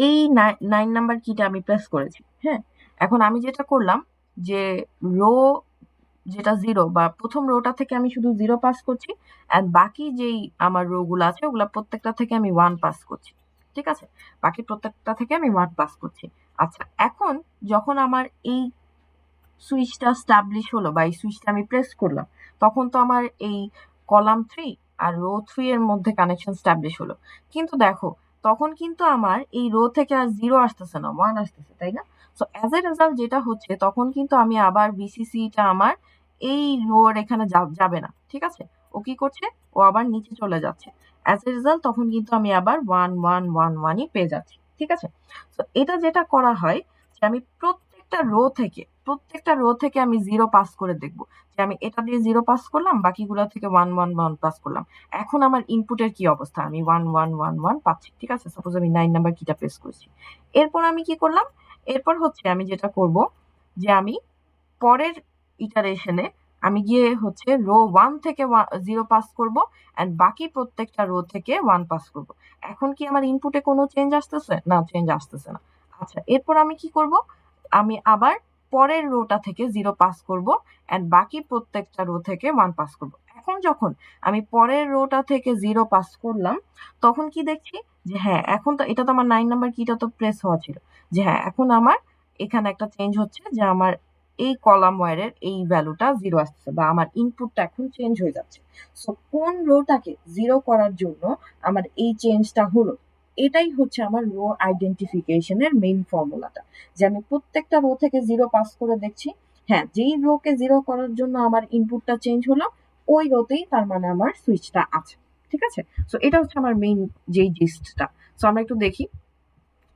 এই 9 নাম্বার কিটা আমি প্রেস করেছি, হ্যাঁ। এখন আমি যেটা করলাম যে রো যেটা 0 বা প্রথম রোটা থেকে আমি শুধু 0 পাস করছি এন্ড বাকি যেই আমার রো গুলো আছে ওগুলা প্রত্যেকটা থেকে আমি 1 পাস করছি। ঠিক আছে। বাকি প্রত্যেকটা থেকে আমি 1 পাস করছি। আচ্ছা এখন যখন আমার এই সুইচটা স্টাবলিশ হলো বা এই সুইচটা আমি প্রেস করলাম তখন তো আমার এই কলাম 3 আর রো 3 এর মধ্যে কানেকশন স্টাবলিশ হলো। কিন্তু দেখো তখন কিন্তু আমার এই রো থেকে আর 0 আসতেছে না, 1 আসতেছে, তাই না? সো অ্যাজ এ রেজাল্ট যেটা হচ্ছে তখন কিন্তু আমি আবার ভিসিসিটা আমার এই রোর এখানে যাবে না। ঠিক আছে। ও কি করছে, ও আবার নিচে চলে যাচ্ছে। অ্যাজ এ রেজাল্ট তখন কিন্তু আমি আবার 1 1 1 1ই পেয়ে যাচ্ছি। ঠিক আছে। তো এটা যেটা করা হয় যে আমি প্রত্যেকটা রো থেকে আমি 0 পাস করে দেখব, যে আমি এটা দিয়ে 0 পাস করলাম বাকিগুলা থেকে 1 1 1 পাস করলাম। এখন আমার ইনপুটের কি অবস্থা, আমি 1 1 1 1 পাচ্ছি। ঠিক আছে। সাপোজ আমি 9 নাম্বার কিটা প্রেস করছি। এরপর আমি কি করলাম, এরপর হচ্ছে আমি যেটা করব যে আমি পরের ইটারেশনে আমি গিয়ে হচ্ছে রো 1 থেকে 0 পাস করব এন্ড বাকি প্রত্যেকটা রো থেকে 1 পাস করব। এখন কি আমার ইনপুটে কোনো চেঞ্জ আসতেছে না? চেঞ্জ আসতেছে না। আচ্ছা এরপর আমি কি করব, আমি আবার পরের রোটা থেকে 0 পাস করব এন্ড বাকি প্রত্যেকটা রো থেকে 1 পাস করব। এখন যখন আমি পরের রোটা থেকে 0 পাস করলাম তখন কি দেখছি যে হ্যাঁ এখন তো এটা তো আমার 9 নাম্বার কিটা তো প্রেস হওয়া ছিল, যে হ্যাঁ এখন আমার এখানে একটা চেঞ্জ হচ্ছে যে আমার এই কলাম ওয়্যারের এই ভ্যালুটা 0 আসছে বা আমার ইনপুটটা এখন চেঞ্জ হয়ে যাচ্ছে। সো কোন রোটাকে 0 করার জন্য আমার এই চেঞ্জটা হলো, এটাই হচ্ছে আমার রো আইডেন্টিফিকেশনের মেইন ফর্মুলাটা, যে আমি প্রত্যেকটা রো থেকে 0 পাস করে দেখছি, হ্যাঁ যেই রোকে 0 করার জন্য আমার ইনপুটটা চেঞ্জ হলো ওই রোতেই তার মানে আমার সুইচটা আছে। ঠিক আছে। সো এটা হচ্ছে আমার মেইন যেই জিস্টটা। সো আমরা একটু দেখি।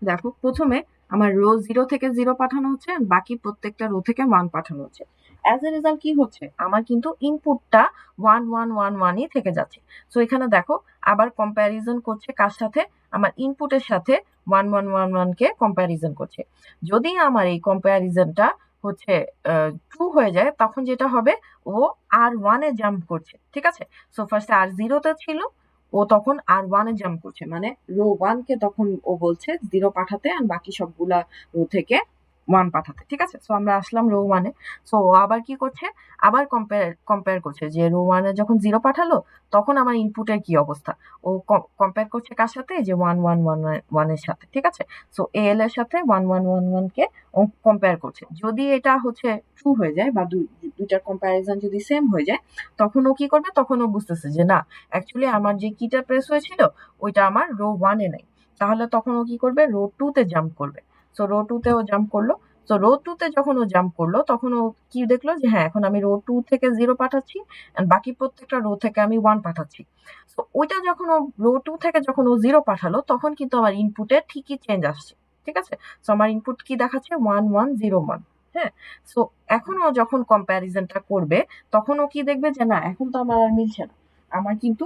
দেখো প্রথমে আমার রো 0 থেকে 0 পাঠানো হচ্ছে, বাকি প্রত্যেকটা রো থেকে 1 পাঠানো হচ্ছে। অ্যাজ এ রেজাল্ট কি হচ্ছে, আমার কিন্তু ইনপুটটা 1 1 1 1ই থেকে যাচ্ছে। সো এখানে দেখো আবার কম্প্যারিজন করছে কার সাথে, আমার ইনপুটের সাথে 1 1 1 1 কে কম্প্যারিজন করছে। যদি আমার এই কম্প্যারিজনটা হচ্ছে ট্রু হয়ে যায়, তখন যেটা হবে, ও R1 এ জাম্প করছে, ঠিক আছে। সো ফার্স্টে R0 তে ছিল, ও তখন R1 এ জাম্প করছে, মানে রো 1 কে তখন ও বলছে 0 পাঠাতে, আর বাকি সবগুলা রো থেকে 1 পাঠাতে, ঠিক আছে। সো আমরা আসলাম রো 1 এ। সো ও আবার কি করছে, আবার কম্পেয়ার করছে যে রো 1 এ যখন 0 পাঠালো, তখন আমার ইনপুটের কি অবস্থা। ও কম্পেয়ার করছে কার সাথে, যে 1 1 1 1 এর সাথে, ঠিক আছে। সো এল এর সাথে 1 1 1 1 কে ও কম্পেয়ার করছে। যদি এটা হচ্ছে ট্রু হয়ে যায়, বা দুইটার কম্প্যারিজন যদি সেম হয়ে যায়, তখন ও কি করবে, তখন ও বুঝতেছে যে না, অ্যাকচুয়ালি আমার যে কিটা প্রেস হয়েছিল ওইটা আমার রো 1 এ নাই। তাহলে তখন ও কি করবে, রো 2 তে জাম্প করবে। সো রো 2 তে ও জাম্প করলো। সো রো 2 তে যখন ও জাম্প করলো, তখন ও কি দেখলো, যে হ্যাঁ, এখন আমি রো 2 থেকে 0 পাঠাচ্ছি, এন্ড বাকি প্রত্যেকটা রো থেকে আমি 1 পাঠাচ্ছি। সো ওইটা যখন ও রো 2 থেকে যখন ও 0 পাঠালো, তখন কিন্তু আমার ইনপুটে ঠিকই চেঞ্জ আসছে, ঠিক আছে। সো আমার ইনপুট কি দেখাচ্ছে, 1 1 0 1। হ্যাঁ। সো এখন ও যখন কম্প্যারিজনটা করবে, তখন ও কি দেখবে, যে না, এখন তো আমার আর মিলছে না। আমার কিন্তু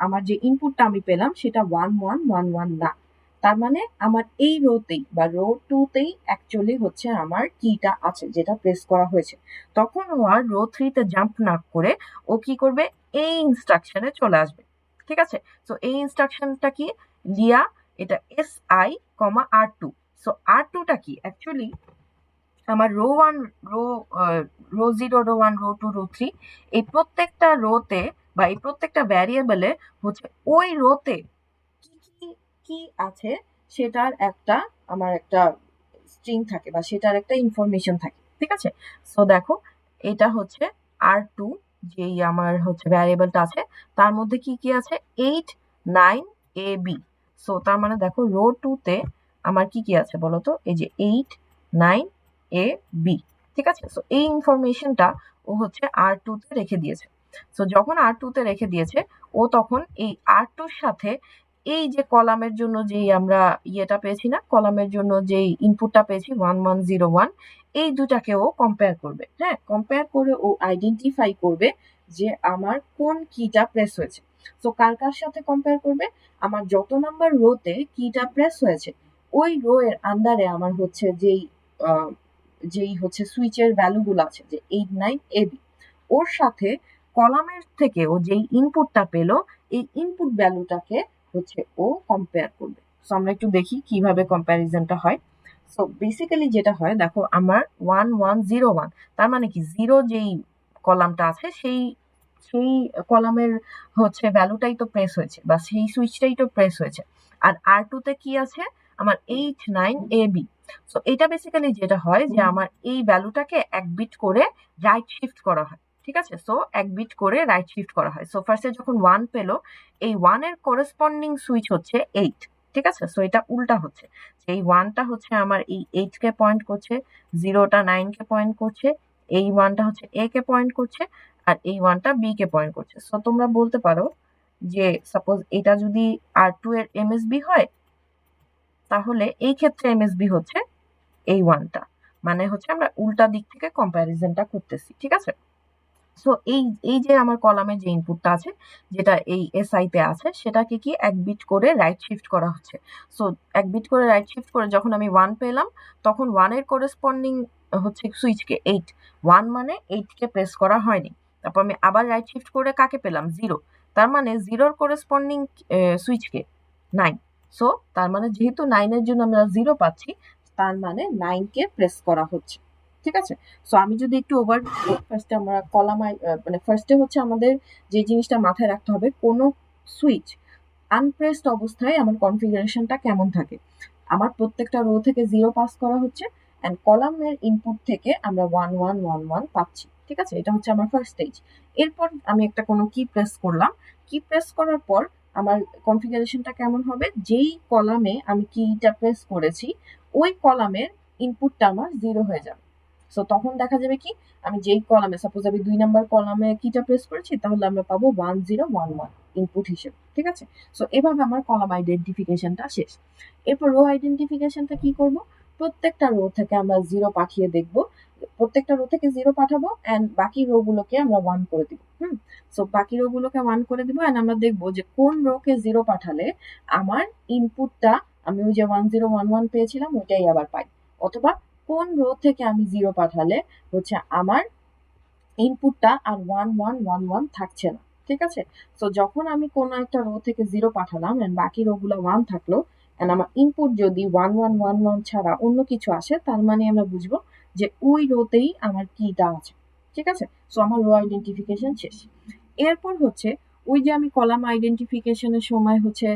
আমার যে ইনপুটটা আমি পেলাম সেটা 1 1 1 1 না। তার মানে আমার এই রোতেই বা রো 2 তেই অ্যাকচুয়ালি হচ্ছে আমার কিটা আছে, যেটা প্রেস করা হয়েছে। তখন ও আর রো 3 তে জাম্প না করে ও কি করবে, এই ইনস্ট্রাকশনে চলে আসবে, ঠিক আছে। সো এই ইনস্ট্রাকশনটা কি, লিয়া, এটা SI, R2। সো R2 টা কি, অ্যাকচুয়ালি আমার row 1, row row 0, row 1, row 2, row 3, এই প্রত্যেকটা রোতে বা এই প্রত্যেকটা ভ্যারিয়েবলে হচ্ছে ওই রোতে কি কি কি আছে সেটার একটা, আমার একটা স্ট্রিং থাকে, বা সেটার একটা ইনফরমেশন থাকে, ঠিক আছে। সো দেখো, এটা হচ্ছে R2, যেই আমার হচ্ছে ভ্যারিয়েবলটা আছে, তার মধ্যে কি কি আছে, 8 9 AB। সো তার মানে দেখো রো 2 তে আমার কি কি আছে বলতো, এই যে 8 9 AB, ঠিক আছে। সো এই ইনফরমেশনটা ও হচ্ছে R2 তে রেখে দিয়েছে। সো যখন R2 তে রেখে দিয়েছে, ও তখন এই R2 র সাথে এই যে কলামের জন্য যেই আমরা ইয়েটা পেয়েছি না, কলামের জন্য যেই ইনপুটটা পেয়েছি 1 1 0 1, এই দুটাকে ও কম্পেয়ার করবে। হ্যাঁ, কম্পেয়ার করে ও আইডেন্টিফাই করবে যে আমার কোন কিটা প্রেস হয়েছে। সো কার কার সাথে কম্পেয়ার করবে, আমার যত নাম্বার রোতে কিটা প্রেস হয়েছে, ওই রো এর আন্ডারে আমার হচ্ছে যেই হচ্ছে সুইচের ভ্যালুগুলো আছে, যে 8 9 AB, ওর সাথে কলামের থেকে ও যেই ইনপুটটা পেলো, এই ইনপুট ভ্যালুটাকে হচ্ছে ও কম্পেয়ার করবে। সো আমরা একটু দেখি কিভাবে কম্প্যারিজনটা হয়। সো বেসিক্যালি যেটা হয়, দেখো আমার 1 1 0 1, তার মানে কি, জিরো যেই কলামটা আছে সেই সেই কলামের হচ্ছে ভ্যালুটাই তো প্রেস হয়েছে, বা সেই সুইচটাই তো প্রেস হয়েছে। আর R2 তে কি আছে, আমার 8 9 AB। সো এটা বেসিক্যালি যেটা হয়, যে আমার এই ভ্যালুটাকে এক বিট করে রাইট শিফট করা হয়, ঠিক আছে। সো এক বিট করে রাইট শিফট করা হয়। সো ফার্স্টে যখন 1 পেলো, এই 1 এর করেসপন্ডিং সুইচ হচ্ছে 8, ঠিক আছে। সো এটা উল্টা হচ্ছে, এই 1টা হচ্ছে আমার এই 8 কে পয়েন্ট করছে, 0টা 9 কে পয়েন্ট করছে, এই 1টা হচ্ছে A কে পয়েন্ট করছে, আর এই 1টা B কে পয়েন্ট করছে। সো তোমরা বলতে পারো যে সাপোজ এটা যদি R2 এর MSB হয়, তাহলে এই ক্ষেত্রে MSB হচ্ছে এই 1টা, মানে হচ্ছে আমরা উল্টা দিক থেকে কম্প্যারিজনটা করতেছি, ঠিক আছে। সো এই এই যে আমার কলামে যে ইনপুটটা আছে, যেটা এই SI তে আছে, সেটাকে কি এক বিট করে রাইট শিফট করা হচ্ছে। সো এক বিট করে রাইট শিফট করে যখন আমি 1 পেলাম, তখন 1 এর করেসপন্ডিং হচ্ছে সুইচকে 8, 1 মানে 8 কে প্রেস করা হয়নি। তারপর আমি আবার রাইট শিফট করে কাকে পেলাম, 0, তার মানে 0 এর করেসপন্ডিং সুইচকে 9। সো তার মানে যেহেতু 9 এর জন্য আমরা 0 পাচ্ছি, তার মানে 9 কে প্রেস করা হচ্ছে, ঠিক আছে। সো আমি যদি একটু ওভার, ফার্স্টে আমরা মানে ফার্স্টে হচ্ছে আমাদের যে জিনিসটা মাথায় রাখতে হবে, কোনো সুইচ আনপ্রেসড অবস্থায় আমার কনফিগারেশনটা কেমন থাকে। আমার প্রত্যেকটা রো থেকে 0 পাস করা হচ্ছে, এন্ড কলামের ইনপুট থেকে আমরা 1 1 1 1 পাচ্ছি, ঠিক আছে। এটা হচ্ছে আমার ফার্স্ট স্টেজ। এরপর আমি একটা কোনো কি প্রেস করলাম, কি প্রেস করার পর আমার কনফিগারেশনটা কেমন হবে, যেই কলামে আমি কিটা প্রেস করেছি, ওই কলামের ইনপুটটা আমার 0 হয়ে যাবে। সো তখন দেখা যাবে কি, আমি যেই কলামে, সাপোজ আমি 2 নাম্বার কলামে কিটা প্রেস করেছি, তাহলে আমরা পাবো 1 0 1 1। ইনপুট হিসেবে, ঠিক আছে। সো এভাবে আমার কলাম আইডেন্টিফিকেশনটা শেষ। এরপর রো আইডেন্টিফিকেশনটা কি করব, প্রত্যেকটা রো থেকে আমরা 0 পাঠিয়ে দেখব, প্রত্যেকটা রো থেকে 0 পাঠাবো অ্যান্ড বাকি রো গুলোকে আমরা 1 করে দিব। সো বাকি রো গুলোকে 1 করে দিব অ্যান্ড আমরা দেখবো যে কোন রোকে 0 পাঠালে আমার ইনপুটটা আমি ওই যে 1011 পেয়েছিলাম ওইটাই আবার পাই, অথবা কোন রো থেকে আমি 0 পাঠালে হচ্ছে আমার ইনপুটটা আর 1111 থাকছে না, ঠিক আছে। সো যখন আমি কোন একটা রো থেকে 0 পাঠালাম এন্ড বাকি রো গুলো 1 থাকলো এন্ড আমার ইনপুট যদি 1111 ছাড়া অন্য কিছু আসে, তার মানে আমরা বুঝবো যে ওই রোতেই আমার কিটা আছে, ঠিক আছে। সো আমার রো আইডেন্টিফিকেশন শেষ। এরপর হচ্ছে ওই যে আমি কলাম আইডেন্টিফিকেশনের সময় হচ্ছে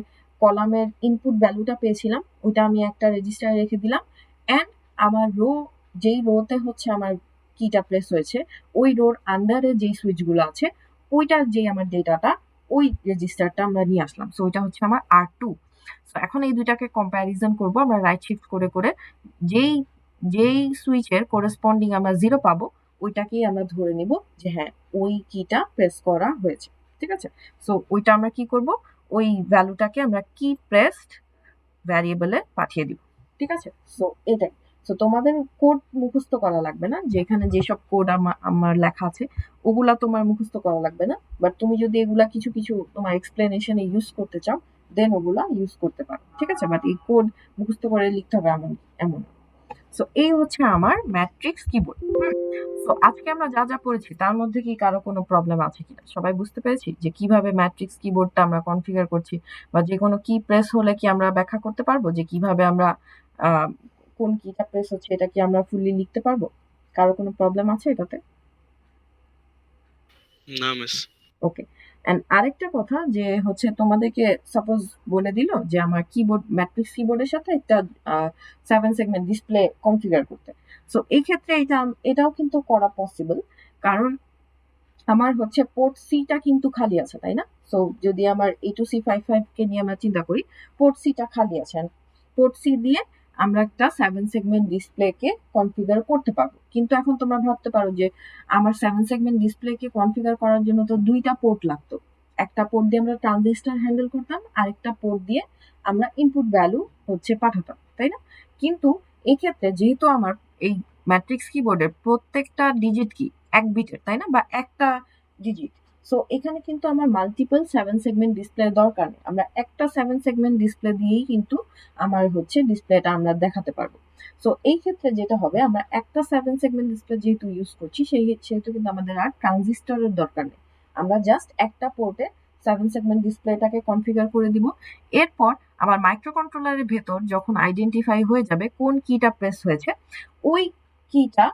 কলামের ইনপুট ভ্যালুটা পেয়েছিলাম, ওইটা আমি একটা রেজিস্টারে রেখে দিলাম এন্ড আমার রো, যেই রোতে হচ্ছে আমার কিটা প্লেস হয়েছে ওই রোর আন্ডারে যেই সুইচগুলো আছে ওইটার যে আমার ডেটাটা ওই রেজিস্টারটা আমরা নিয়ে আসলাম। সো ওইটা হচ্ছে আমার R2। সো এখন এই দুইটাকে কম্প্যারিজন করব আমরা রাইট শিফট করে করে, যেই যেই সুইচের করেসপন্ডিং আমরা 0 পাবো ওইটাকেই আমরা ধরে নিব যে হ্যাঁ ওই কিটা প্রেস করা হয়েছে, ঠিক আছে। সো ওইটা আমরা কি করব, ওই ভ্যালুটাকে আমরা কি প্রেসড ভ্যারিয়েবলে পাঠিয়ে দিব, ঠিক আছে। সো এটাই। সো তোমাদের কোড মুখস্থ করা লাগবে না, যেখানে যেসব কোড আমার লেখা আছে ওগুলা তোমার মুখস্থ করা লাগবে না, বাট তুমি যদি এগুলা কিছু কিছু তোমার এক্সপ্লেনেশনে ইউজ করতে চাও দেন ওগুলা ইউজ করতে পারো, ঠিক আছে। বাট এই কোড মুখস্থ করে লিখতে হবে এমন এমন। সো এই হচ্ছে আমার ম্যাট্রিক্স কিবোর্ড। তো আজকে আমরা যা যা পড়েছি তার মধ্যে কি কারো কোনো প্রবলেম আছে কিনা, সবাই বুঝতে পেরেছি যে কিভাবে ম্যাট্রিক্স কিবোর্ডটা আমরা কনফিগার করছি, বা যে কোনো কি প্রেস হলে কি আমরা ব্যাখ্যা করতে পারবো যে কিভাবে আমরা কোন কিটা প্রেস হচ্ছে এটা কি আমরা ফুললি লিখতে পারবো? কারো কোনো প্রবলেম আছে এটাতে? না মিস। ওকে। এন্ড আরেকটা কথা যে হচ্ছে তোমাদেরকে সাপোজ বলে দিল যে আমার কিবোর্ড ম্যাট্রিক্স কিবোর্ডের সাথে একটা 7 সেগমেন্ট ডিসপ্লে কনফিগার করতে। সো এই ক্ষেত্রে এটাও কিন্তু করা পসিবল, কারণ আমার হচ্ছে পোর্ট সিটা কিন্তু খালি আছে, তাই না? সো যদি আমার A2C55 কে নিয়ে আমরা চিন্তা করি, পোর্ট সিটা খালি আছে, পোর্ট সি দিয়ে আমরা একটা 7 সেগমেন্ট ডিসপ্লেকে কনফিগার করতে পারবো। কিন্তু এখন তোমরা ভাবতে পারো যে আমার 7 সেগমেন্ট ডিসপ্লেকে কনফিগার করার জন্য তো দুইটা পোর্ট লাগতো, একটা পোর্ট দিয়ে আমরা ট্রানজিস্টর হ্যান্ডেল করতাম, আরেকটা পোর্ট দিয়ে আমরা ইনপুট ভ্যালু হচ্ছে পাঠাতাম, তাই না? কিন্তু এই ক্ষেত্রে যেহেতু আমার এই ম্যাট্রিক্স কিবোর্ডের প্রত্যেকটা ডিজিট কি 1 বিটের, তাই না, বা একটা ডিজিট। সো এখানে কিন্তু আমার মাল্টিপল 7 সেগমেন্ট ডিসপ্লে দরকার নেই, আমরা একটা 7 সেগমেন্ট ডিসপ্লে দিয়েই কিন্তু আমার হচ্ছে ডিসপ্লেটা আমরা দেখাতে পারবো। সো এই ক্ষেত্রে যেটা হবে, আমরা একটা 7 সেগমেন্ট ডিসপ্লে যেহেতু ইউজ করছি সেহেতু কিন্তু আমাদের আর ট্রানজিস্টরের দরকার নেই, আমরা জাস্ট একটা পোর্টে 7 সেগমেন্ট ডিসপ্লেটাকে কনফিগার করে দিব। এরপর আমার মাইক্রো কন্ট্রোলারের ভেতর যখন আইডেন্টিফাই হয়ে যাবে কোন কিটা প্রেস হয়েছে, ওই কিটা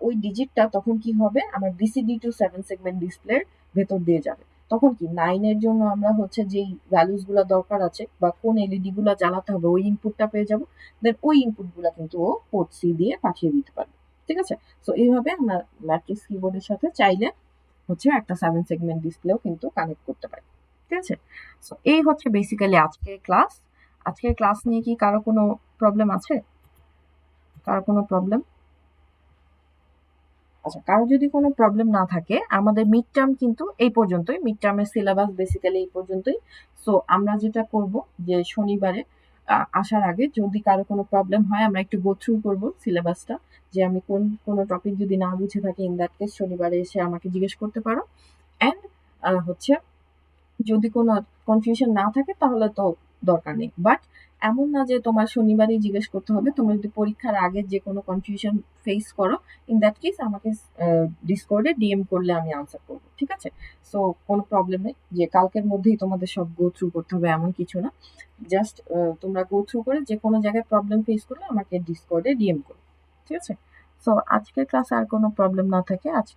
ওই ডিজিটটা তখন কি হবে, আমার BCD টু 7 সেগমেন্ট ডিসপ্লের ভেতর দিয়ে যাবে। তখন কি 9 এর জন্য আমরা হচ্ছে যেই ভ্যালুস গুলা দরকার আছে বা কোন এলইডি গুলা জ্বালাতে হবে ওই ইনপুটটা পেয়ে যাব, দেন ওই ইনপুট গুলা কিন্তু ও পোর্ট সি দিয়ে পাঠিয়ে দিতে পারবে, ঠিক আছে। সো এইভাবে আমরা ম্যাট্রিক্স কিবোর্ডের সাথে চাইলে হচ্ছে একটা 7 সেগমেন্ট ডিসপ্লেও কিন্তু কানেক্ট করতে পারি, ঠিক আছে। সো এই হচ্ছে বেসিক্যালি আজকের ক্লাস। আজকের ক্লাস নিয়ে কি কারো কোনো প্রবলেম আছে? কারো কোনো প্রবলেম? আচ্ছা, কারো যদি কোনো প্রবলেম না থাকে, আমাদের মিড টার্ম কিন্তু এই পর্যন্তই, মিড টার্মের সিলেবাস বেসিক্যালি এই পর্যন্তই। সো আমরা যেটা করব যে শনিবারে আসার আগে যদি কারো কোনো প্রবলেম হয় আমরা একটু গো থ্রু করব সিলেবাসটা, যে আমি কোনো টপিক যদি না বুঝে থাকি ইন দ্যাট কেস শনিবারে এসে আমাকে জিজ্ঞেস করতে পারো। অ্যান্ড হচ্ছে যদি কোনো কনফিউশন না থাকে তাহলে তো দরকার নেই, বাট এমন না যে তোমার শনিবারই জিজ্ঞেস করতে হবে। তোমার যদি পরীক্ষার আগে যে কোনো কনফিউশন ফেস করো ইন দ্যাট কেস আমাকে ডিসকর্ডে ডিএম করলে আমি আনসার করবো, ঠিক আছে। সো কোনো প্রবলেম নেই যে কালকের মধ্যেই তোমাদের সব গো থ্রু করতে হবে এমন কিছু না, জাস্ট তোমরা গো থ্রু করে যে কোনো জায়গায় প্রবলেম ফেস করলে আমাকে ডিসকর্ডে ডিএম করো, ঠিক আছে। সো আজকের ক্লাসে আর কোনো প্রবলেম না থাকে আজ